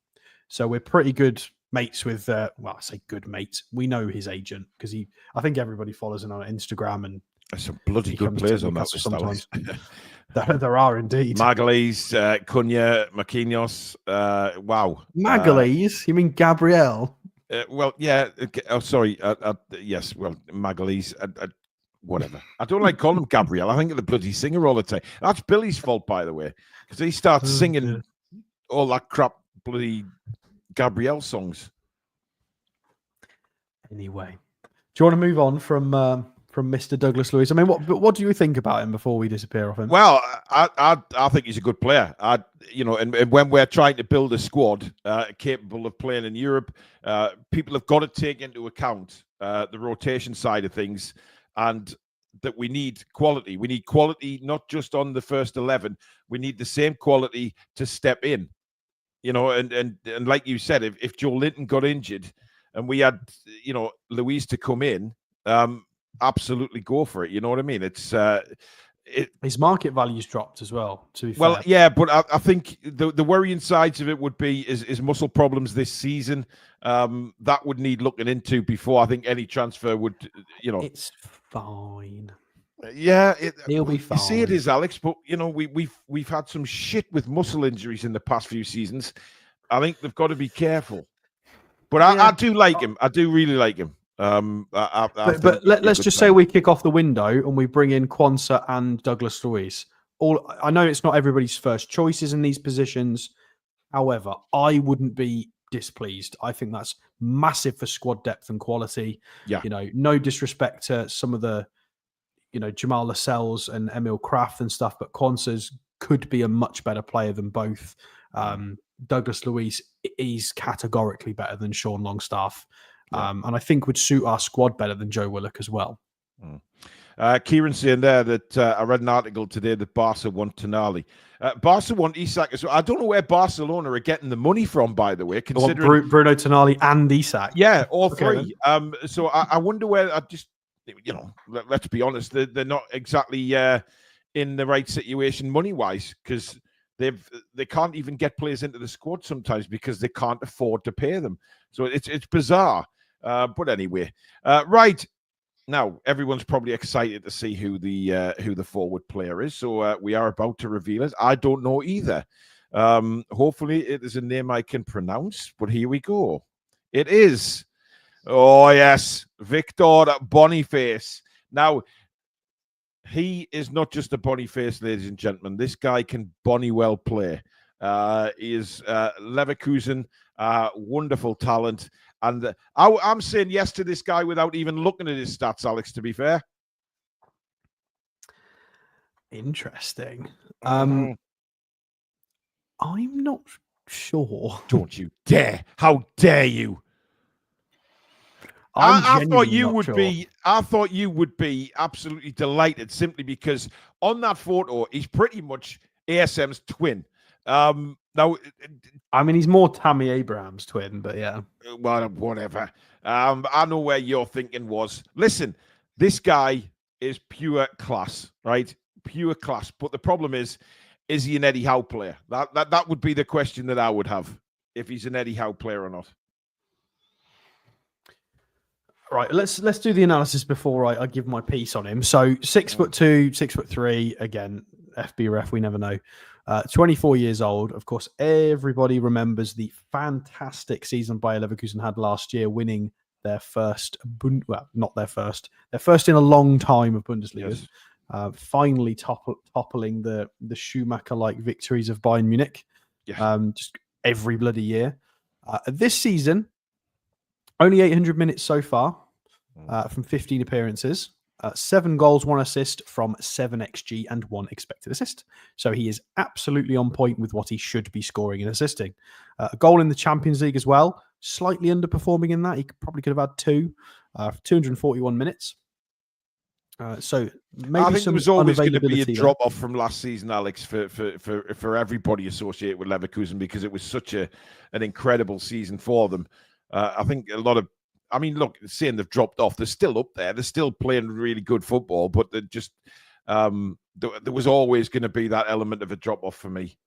So we're pretty good mates with, I say good mates. We know his agent because I think everybody follows him on Instagram, and there's some bloody good players on that list sometimes. There are indeed. Magalhaes, Cunha, Marquinhos. Wow. Magalhaes? You mean Gabriel? Well, yeah. Sorry. Yes. Well, Magalhaes. Whatever. I don't like calling him Gabriel. I think of the bloody singer all the time. That's Billy's fault, by the way, because he starts singing all that crap bloody Gabriel songs. Anyway, do you want to move on from Mr. Douglas Luiz? I mean, what do you think about him before we disappear off him? Well, I think he's a good player. And when we're trying to build a squad capable of playing in Europe, people have got to take into account the rotation side of things, and that we need quality. We need quality not just on the first 11. We need the same quality to step in. And like you said, if Joe Linton got injured and we had, Luiz to come in, absolutely go for it. You know what I mean? It's his market value's dropped as well. To be well, fair. yeah, but I think the worrying sides of it would be is muscle problems this season. That would need looking into before I think any transfer would. It's fine. Yeah, he'll be fine. You see, it is, Alex, but we've had some shit with muscle injuries in the past few seasons. I think they've got to be careful. But I do like him. I do really like him. But let's just say we kick off the window and we bring in Quansah and Douglas Luiz. I know it's not everybody's first choices in these positions. However, I wouldn't be displeased. I think that's massive for squad depth and quality. Yeah. No disrespect to some of the, Jamal Lascelles and Emil Kraft and stuff, but Quansah's could be a much better player than both. Douglas Luiz is categorically better than Sean Longstaff. And I think would suit our squad better than Joe Willock as well. Kieran saying there that I read an article today that Barca want Tonali. Barca want Isak as well. I don't know where Barcelona are getting the money from, by the way. Considering Bruno Tonali and Isak. Yeah, all three. So I wonder where let's be honest, they're not exactly in the right situation money-wise, because they can't even get players into the squad sometimes because they can't afford to pay them. So it's bizarre. But anyway, right now everyone's probably excited to see who the forward player is. So we are about to reveal it. I don't know either. Hopefully it is a name I can pronounce. But here we go. It is. Oh yes, Victor Boniface. Now, he is not just a Boniface, ladies and gentlemen. This guy can Bonnie well play. He is Leverkusen, wonderful talent. And I'm saying yes to this guy without even looking at his stats, Alex, to be fair. Interesting. I'm not sure. Don't you dare. How dare you? I thought you would be. I thought you would be absolutely delighted simply because on that photo he's pretty much ASM's twin. Now, I mean, he's more Tammy Abraham's twin, but yeah. Well, whatever. I know where your thinking was. Listen, this guy is pure class, right? Pure class. But the problem is he an Eddie Howe player? That would be the question that I would have, if he's an Eddie Howe player or not. Right, let's do the analysis before I give my piece on him. So 6'2", 6'3", again, FB ref, we never know. 24 years old. Of course, everybody remembers the fantastic season Bayer Leverkusen had last year, winning their first, their first in a long time of Bundesliga. Yes. Finally toppling the Schumacher-like victories of Bayern Munich. Yeah. Just every bloody year. This season, only 800 minutes so far from 15 appearances. 7 goals, 1 assist from 7 XG and 1 expected assist. So he is absolutely on point with what he should be scoring and assisting. A goal in the Champions League as well. Slightly underperforming in that. He probably could have had 2 for 241 minutes. So maybe I think there some was always going to be a unavailability there. drop off from last season, Alex, for everybody associated with Leverkusen, because it was such an incredible season for them. I think a lot of, I mean, look, saying they've dropped off, they're still up there. They're still playing really good football, but they're just there was always going to be that element of a drop off for me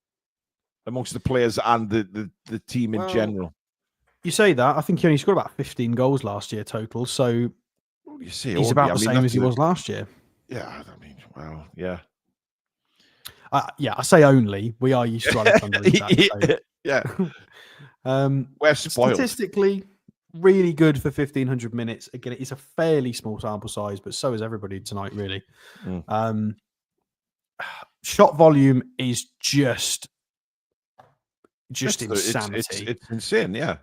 amongst the players and the team in general. You say that. I think he only scored about 15 goals last year total. So you see, he's about the same as he was last year. Yeah, I mean, well, yeah. Yeah, I say only. We are used to Alexander Isak. So. Yeah. We're spoiled. Statistically, really good for 1,500 minutes. Again, it's a fairly small sample size, but so is everybody tonight, really. Shot volume is just insanity. It's insane, yeah.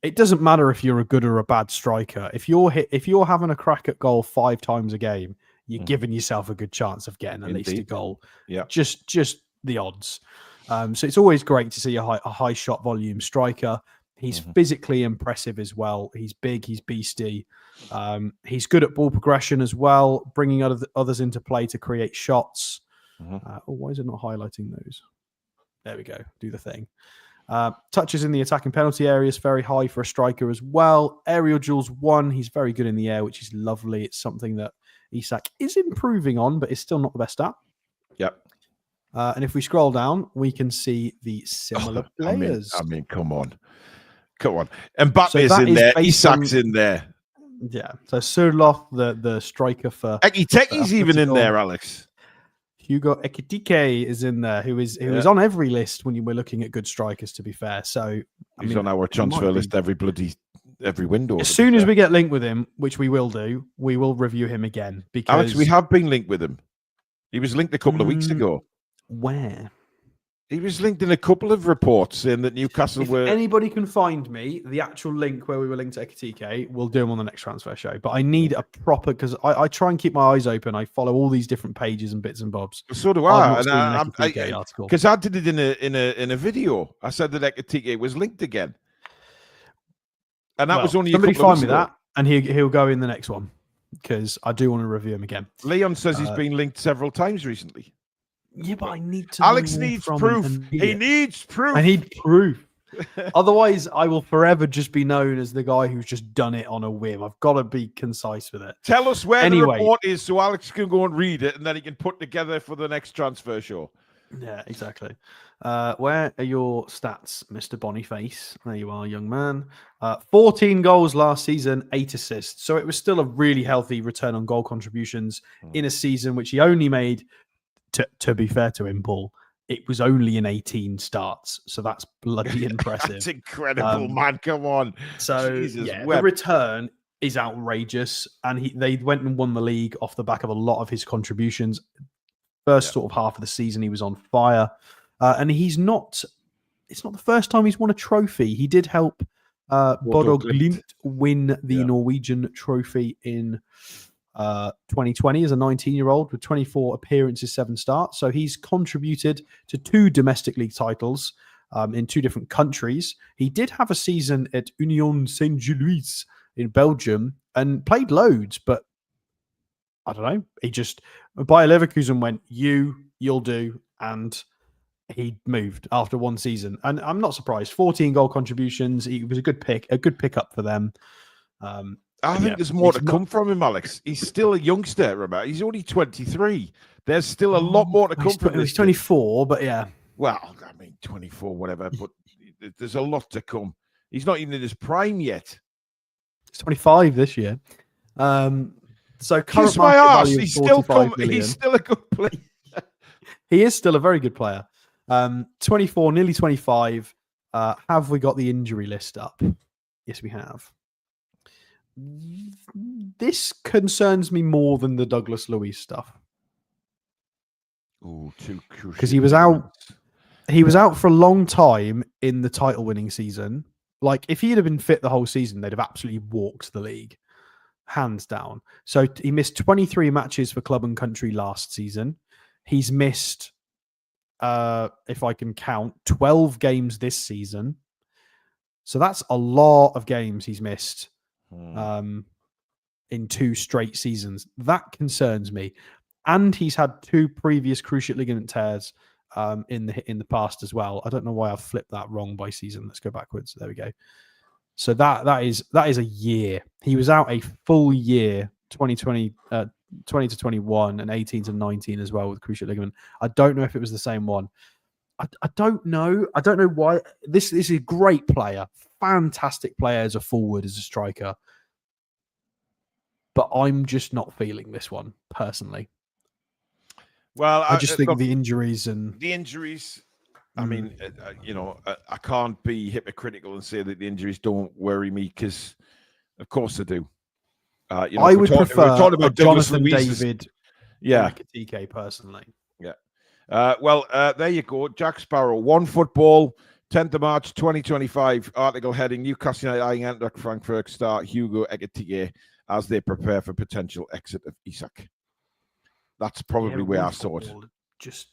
It doesn't matter if you're a good or a bad striker. If you're having a crack at goal 5 times a game, you're giving yourself a good chance of getting at least a goal. Yeah, just the odds. So it's always great to see a high shot volume striker. He's physically impressive as well. He's big. He's beastie. He's good at ball progression as well, bringing others into play to create shots. Why is it not highlighting those? There we go. Do the thing. Touches in the attacking penalty area is very high for a striker as well. Aerial duels 1. He's very good in the air, which is lovely. It's something that Isak is improving on, but is still not the best at. Yep. And if we scroll down, we can see the similar players. I mean, come on. Mbappe's in there. Isak's in there. Yeah. So Surloth, the striker for Ekiteke's even in there, Alex. Hugo Ekitike is in there, who is on every list when you were looking at good strikers, to be fair. So he's on our transfer list every window. As soon as we get linked with him, which we will do, we will review him again. Because Alex, we have been linked with him. He was linked a couple of weeks ago. Where? He was linked in a couple of reports saying that Newcastle were... Anybody can find me the actual link where we were linked to Ekitike, we'll do them on the next transfer show. But I need a proper... Because I try and keep my eyes open. I follow all these different pages and bits and bobs. So do I. Because I did it in a video. I said that Ekitike was linked again. And that was only somebody a couple find of me that, and he'll go in the next one. Because I do want to review him again. Leon says he's been linked several times recently. Yeah, but I need to. Alex needs proof. He needs proof. I need proof. Otherwise, I will forever just be known as the guy who's just done it on a whim. I've got to be concise with it. Tell us where the report is so Alex can go and read it, and then he can put together for the next transfer show. Yeah, exactly. Where are your stats, Mr. Boniface? There you are, young man. 14 goals last season, 8 assists. So it was still a really healthy return on goal contributions in a season which he only made. To be fair to him, Paul, it was only in 18 starts, so that's bloody impressive. That's incredible, man. Come on. So the return is outrageous, and they went and won the league off the back of a lot of his contributions. First sort of half of the season, he was on fire, and he's not. It's not the first time he's won a trophy. He did help Bodo Glimt win the Norwegian trophy in 2020 as a 19-year-old with 24 appearances, 7 starts. So he's contributed to 2 domestic league titles in 2 different countries. He did have a season at Union Saint-Gilloise in Belgium and played loads, but I don't know. He just, Bayer Leverkusen went, you'll do, and he moved after 1 season. And I'm not surprised. 14 goal contributions. He was a good pickup for them. I think there's more to come from him, Alex. He's still a youngster, remember? He's only 23. There's still a lot more to come from him. He's 24, but yeah. Well, I mean, 24, whatever, but there's a lot to come. He's not even in his prime yet. He's 25 this year. So current my market value he's still a good player. He is still a very good player. 24, nearly 25. Have we got the injury list up? Yes, we have. This concerns me more than the Douglas Luiz stuff. Oh, too crucial. Because he was out. He was out for a long time in the title-winning season. Like, if he had been fit the whole season, they'd have absolutely walked the league, hands down. So he missed 23 matches for club and country last season. He's missed, if I can count, 12 games this season. So that's a lot of games he's missed. in 2 straight seasons. That concerns me. And he's had 2 previous cruciate ligament tears in the past as well. I don't know why I've flipped that wrong by season. Let's go backwards. There we go. So that is a year. He was out a full year, 2020 to 21 and 18 to 19 as well with cruciate ligament. I don't know if it was the same one. I don't know. I don't know why. This is a great player, fantastic player as a forward, as a striker. But I'm just not feeling this one personally. Well, I just think the injuries and the injuries. I mean, I can't be hypocritical and say that the injuries don't worry me, because, of course, they do. I would prefer Jonathan Luiz's, David, TK personally. Yeah. Well, there you go. Jack Sparrow, One Football, 10th of March 2025. Article heading: Newcastle United eyeing Eintracht Frankfurt star Hugo Ekitike as they prepare for potential exit of Isak. That's probably where I saw it. Just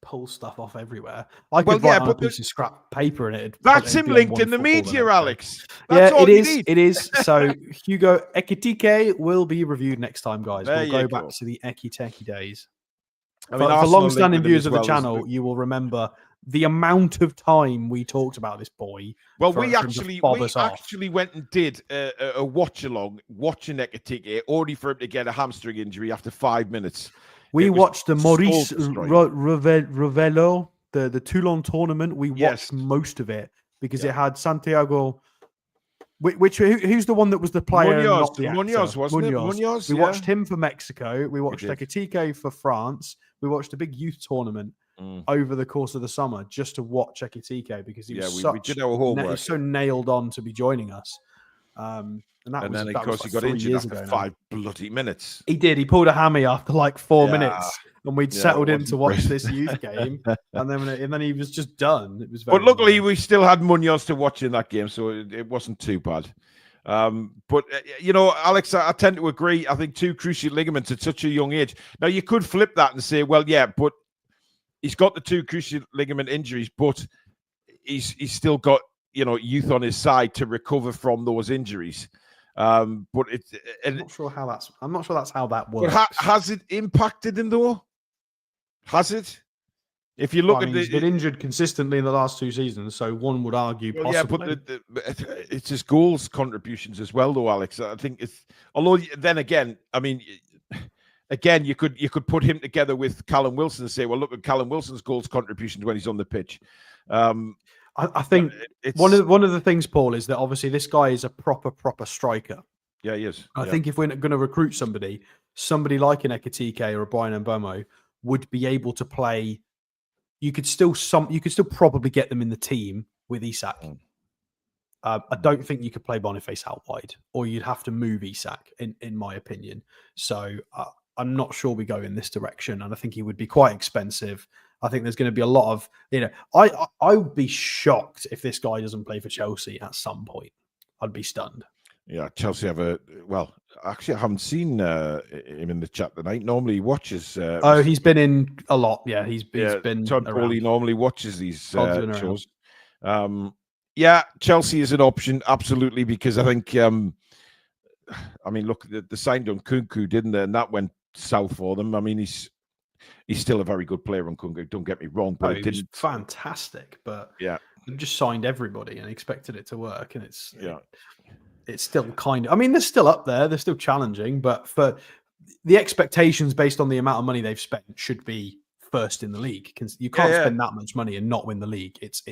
pull stuff off everywhere. I could write on a piece of scrap paper in it. That's him linked in the media, Alex. That's all it is. It is. So Hugo Ekitike will be reviewed next time, guys. We'll go back to the Ekitike days. I mean, for long-standing viewers of the channel, you will remember the amount of time we talked about this boy. Well, we actually went and did a watch-along, watching Ekitike, only for him to get a hamstring injury after 5 minutes. We watched the Maurice Ravello, the Toulon tournament. We watched most of it because it had Santiago. Who's the one that was the player? Munoz, wasn't it? Munoz. We watched him for Mexico. We watched Ekitike for France. We watched a big youth tournament over the course of the summer just to watch Ekitike because he was we did our homework. So nailed on to be joining us. And then, of course, he got injured after 5 bloody minutes. He did. He pulled a hammy after like 4 minutes, and we'd settled in to watch this youth game, and then he was just done. It was. But luckily, we still had Munoz to watch in that game, so it wasn't too bad. But Alex, I tend to agree. I think 2 cruciate ligaments at such a young age. Now, you could flip that and say, well, yeah, but he's got the 2 cruciate ligament injuries, but he's still got youth on his side to recover from those injuries. But I'm not sure that's how that works. But has it impacted him though? Has it? If you look he's been injured consistently in the last 2 seasons, so one would argue possibly. Yeah, but it's his goals contributions as well, though, Alex. I think it's. Although then again, I mean, again, you could put him together with Callum Wilson and say, well, look at Callum Wilson's goals contributions when he's on the pitch. I think one of the things, Paul, is that obviously this guy is a proper striker. Yeah, he is. I think if we're going to recruit somebody like an Ekitike or a Brian Mbomo would be able to play. You could still probably get them in the team with Isak. I don't think you could play Boniface out wide, or you'd have to move Isak, in my opinion. So I'm not sure we go in this direction, and I think he would be quite expensive. I think there's going to be a lot of, I would be shocked if this guy doesn't play for Chelsea at some point. I'd be stunned. Yeah, Chelsea actually, I haven't seen him in the chat tonight. Normally he watches. He's been in a lot. Yeah, he's been Todd Paulie normally watches these shows. Yeah, Chelsea is an option, absolutely, because I think, look, the signed on Nkunku, didn't they? And that went south for them. I mean, he's still a very good player on Nkunku, don't get me wrong, but it didn't. Fantastic, but yeah, they just signed everybody and expected it to work, and it's still kind of. I mean, they're still up there, they're still challenging, but for the expectations based on the amount of money they've spent should be first in the league. You can't spend that much money and not win the league. It's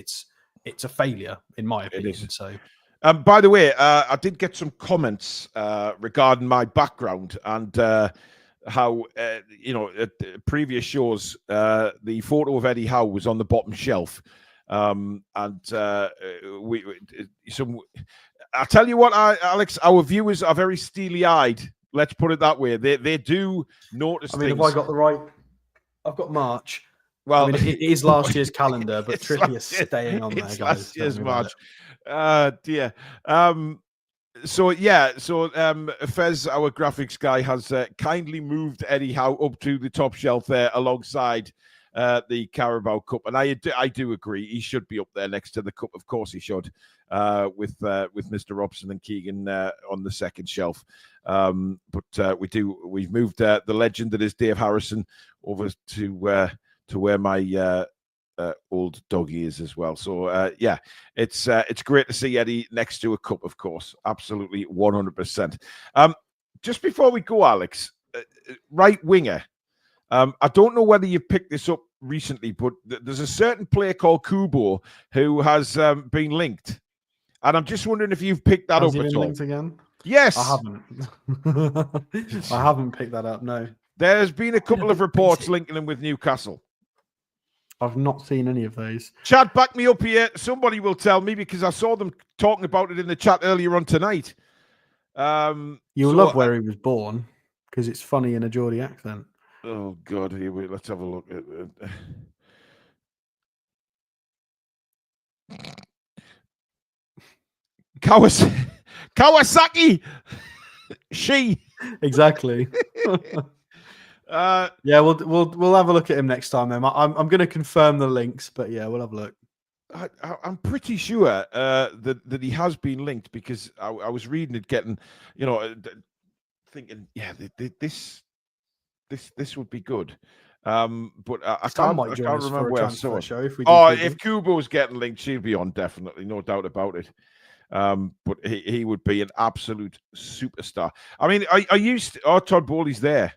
a failure, in my opinion. So, by the way, I did get some comments regarding my background and how at previous shows the photo of Eddie Howe was on the bottom shelf, and I'll tell you what, Alex, our viewers are very steely-eyed. Let's put it that way. They do notice. I mean, things. have I got the right? I've got March. Well, I mean, it is last year's calendar, but Trippier staying on there, guys. Last year's March. Dear. So Fez, our graphics guy, has kindly moved Eddie Howe up to the top shelf there alongside the Carabao Cup, and I do agree he should be up there next to the Cup. Of course, he should, with Mr. Robson and Keegan on the second shelf. But we've moved the legend that is Dave Harrison over to where my old doggy is as well. So yeah, it's great to see Eddie next to a cup, of course. Absolutely 100%. Just before we go, Alex, right winger. I don't know whether you've picked this up recently, but there's a certain player called Kubo who has been linked, and I'm just wondering if you've picked that Has up he at been all. linked again? Yes, I haven't. I haven't picked that up. No, there's been a couple of reports linking him with Newcastle. I've not seen any of those. Chad, back me up here. Somebody will tell me because I saw them talking about it in the chat earlier on tonight. You'll love where he was born because it's funny in a Geordie accent. Oh God, here let's have a look at Kawasaki. She exactly. Yeah, we'll have a look at him next time. Then I'm going to confirm the links, but yeah, we'll have a look. I'm pretty sure that he has been linked because I was reading it, getting thinking, yeah, this would be good. But I can't remember where I saw it. Show if Kubo's getting linked, she'll be on, definitely, no doubt about it. But he would be an absolute superstar. I mean, Todd Bowley's there.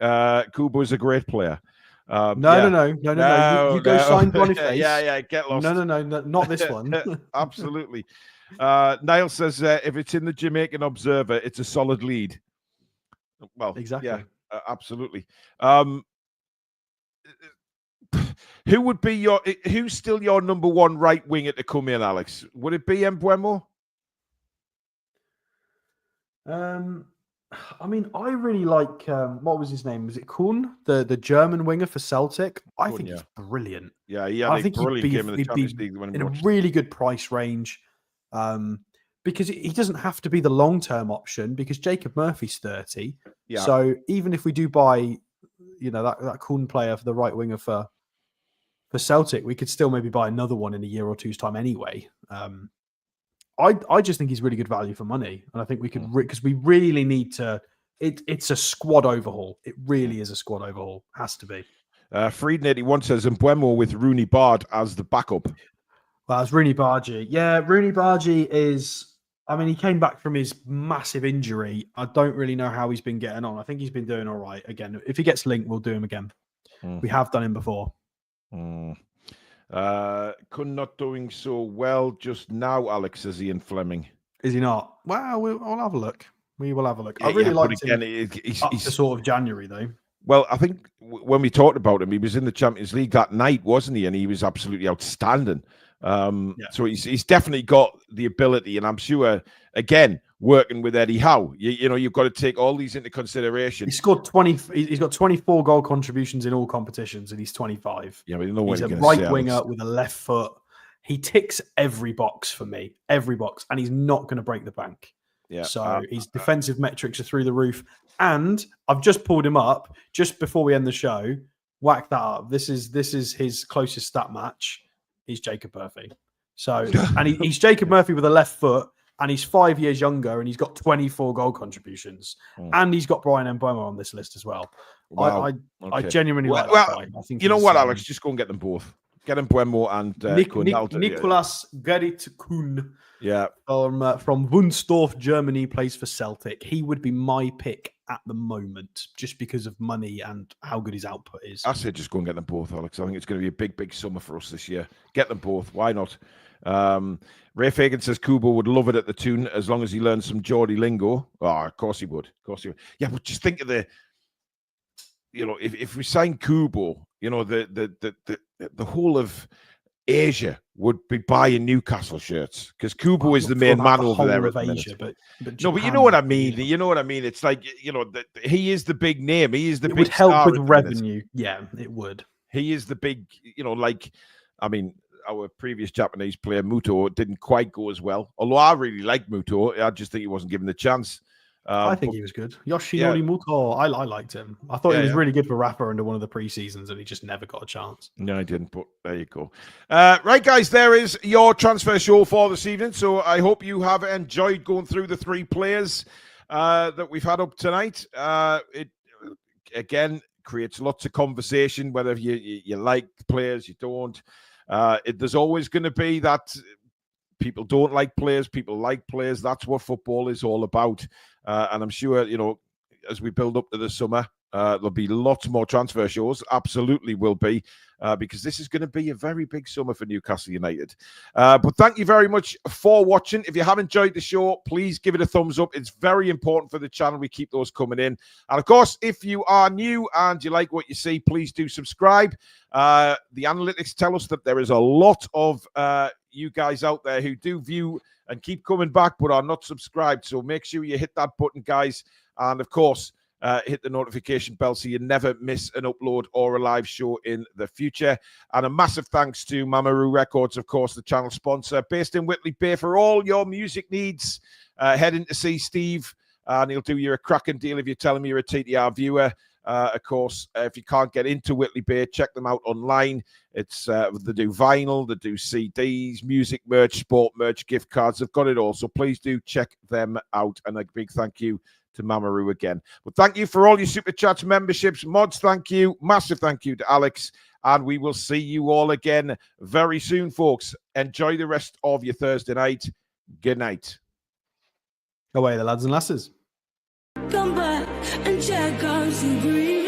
Kubo is a great player. No. You go sign Boniface. Yeah, get lost. No, not this one. Absolutely. Niall says if it's in the Jamaican Observer, it's a solid lead. Well, exactly. Yeah, absolutely. Who's still your number one right winger to come in, Alex? Would it be Mbeumo? I mean, I really like what was his name? Was it Toon, the German winger for Celtic? I think he's brilliant. Yeah, I think brilliant game in the Champions League when in a really good price range. Because he doesn't have to be the long-term option because Jacob Murphy's 30. Yeah. So even if we do buy, that Toon player for the right winger for Celtic, we could still maybe buy another one in a year or two's time anyway. I just think he's really good value for money, and I think we could because we really need to. It's a squad overhaul. It really is a squad overhaul. Has to be. Frieden81 says Mbeumo with Rooney Bard as the backup. Well, it's Rooney Bargy. Yeah, Rooney Bargy is. I mean, he came back from his massive injury. I don't really know how he's been getting on. I think he's been doing all right. Again, if he gets linked, we'll do him again. We have done him before. Not doing so well just now, Alex, says Ian Fleming. Is he not? Well, we'll have a look. We will have a look. I really liked him he's up to sort of January, though. Well, I think when we talked about him, he was in the Champions League that night, wasn't he? And he was absolutely outstanding. So he's definitely got the ability, and I'm sure, again, working with Eddie Howe, you've got to take all these into consideration. He scored 20. He's got 24 goal contributions in all competitions, and he's 25. Yeah, but he's a right winger with a left foot. He ticks every box for me, every box, and he's not going to break the bank. Yeah. So his defensive metrics are through the roof, and I've just pulled him up just before we end the show. Whack that up. This is his closest stat match. He's Jacob Murphy. So, and he's Jacob Murphy with a left foot, and he's 5 years younger, and he's got 24 goal contributions, and he's got Brian Mbeumo on this list as well. Wow. I genuinely like that guy. I think what, Alex? Just go and get them both. Get Mbeumo and Nicolas Gerrit Toon. Yeah, from Wunstorf, Germany, plays for Celtic. He would be my pick at the moment, just because of money and how good his output is. I say just go and get them both, Alex. I think it's going to be a big summer for us this year. Get them both. Why not? Ray Fagan says Kubo would love it at the Toon as long as he learns some Geordie lingo. Oh, of course he would. Of course he would. Yeah, but just think of if we sign Kubo, the whole of Asia would be buying Newcastle shirts because Kubo is the main man over there at the Asia, but Japan, but you know what I mean. You know what I mean. It's like he is the big name. He is the big. It would help with revenue. Yeah, it would. He is the big. Our previous Japanese player Muto didn't quite go as well. Although I really like Muto, I just think he wasn't given the chance. I think he was good. Yeah. Yoshinori Muto. I liked him. I thought he was yeah. really good for Rafa under one of the pre-seasons, and he just never got a chance. No, I didn't, but there you go. Right, guys, there is your transfer show for this evening. So I hope you have enjoyed going through the 3 players that we've had up tonight. It, again, creates lots of conversation, whether you like players, you don't. There's always going to be that people don't like players, people like players. That's what football is all about. And I'm sure, as we build up to the summer, there'll be lots more transfer shows. Absolutely will be, because this is going to be a very big summer for Newcastle United. But thank you very much for watching. If you have enjoyed the show, please give it a thumbs up. It's very important for the channel. We keep those coming in. And of course, if you are new and you like what you see, please do subscribe. The analytics tell us that there is a lot of you guys out there who do view and keep coming back but are not subscribed. So make sure you hit that button, guys. And of course, hit the notification bell so you never miss an upload or a live show in the future. And a massive thanks to Mamaroo Records, of course, the channel sponsor, based in Whitley Bay. For all your music needs, head in to see Steve, and he'll do you a cracking deal if you're telling me you're a TTR viewer. Of course, if you can't get into Whitley Bay, check them out online. It's they do vinyl, they do CDs, music merch, sport merch, gift cards. They've got it all. So please do check them out. And a big thank you to Mamaroo again. But thank you for all your super chats, memberships, mods. Thank you. Massive thank you to Alex. And we will see you all again very soon, folks. Enjoy the rest of your Thursday night. Good night. Away the lads and lasses. Come back and check out some green.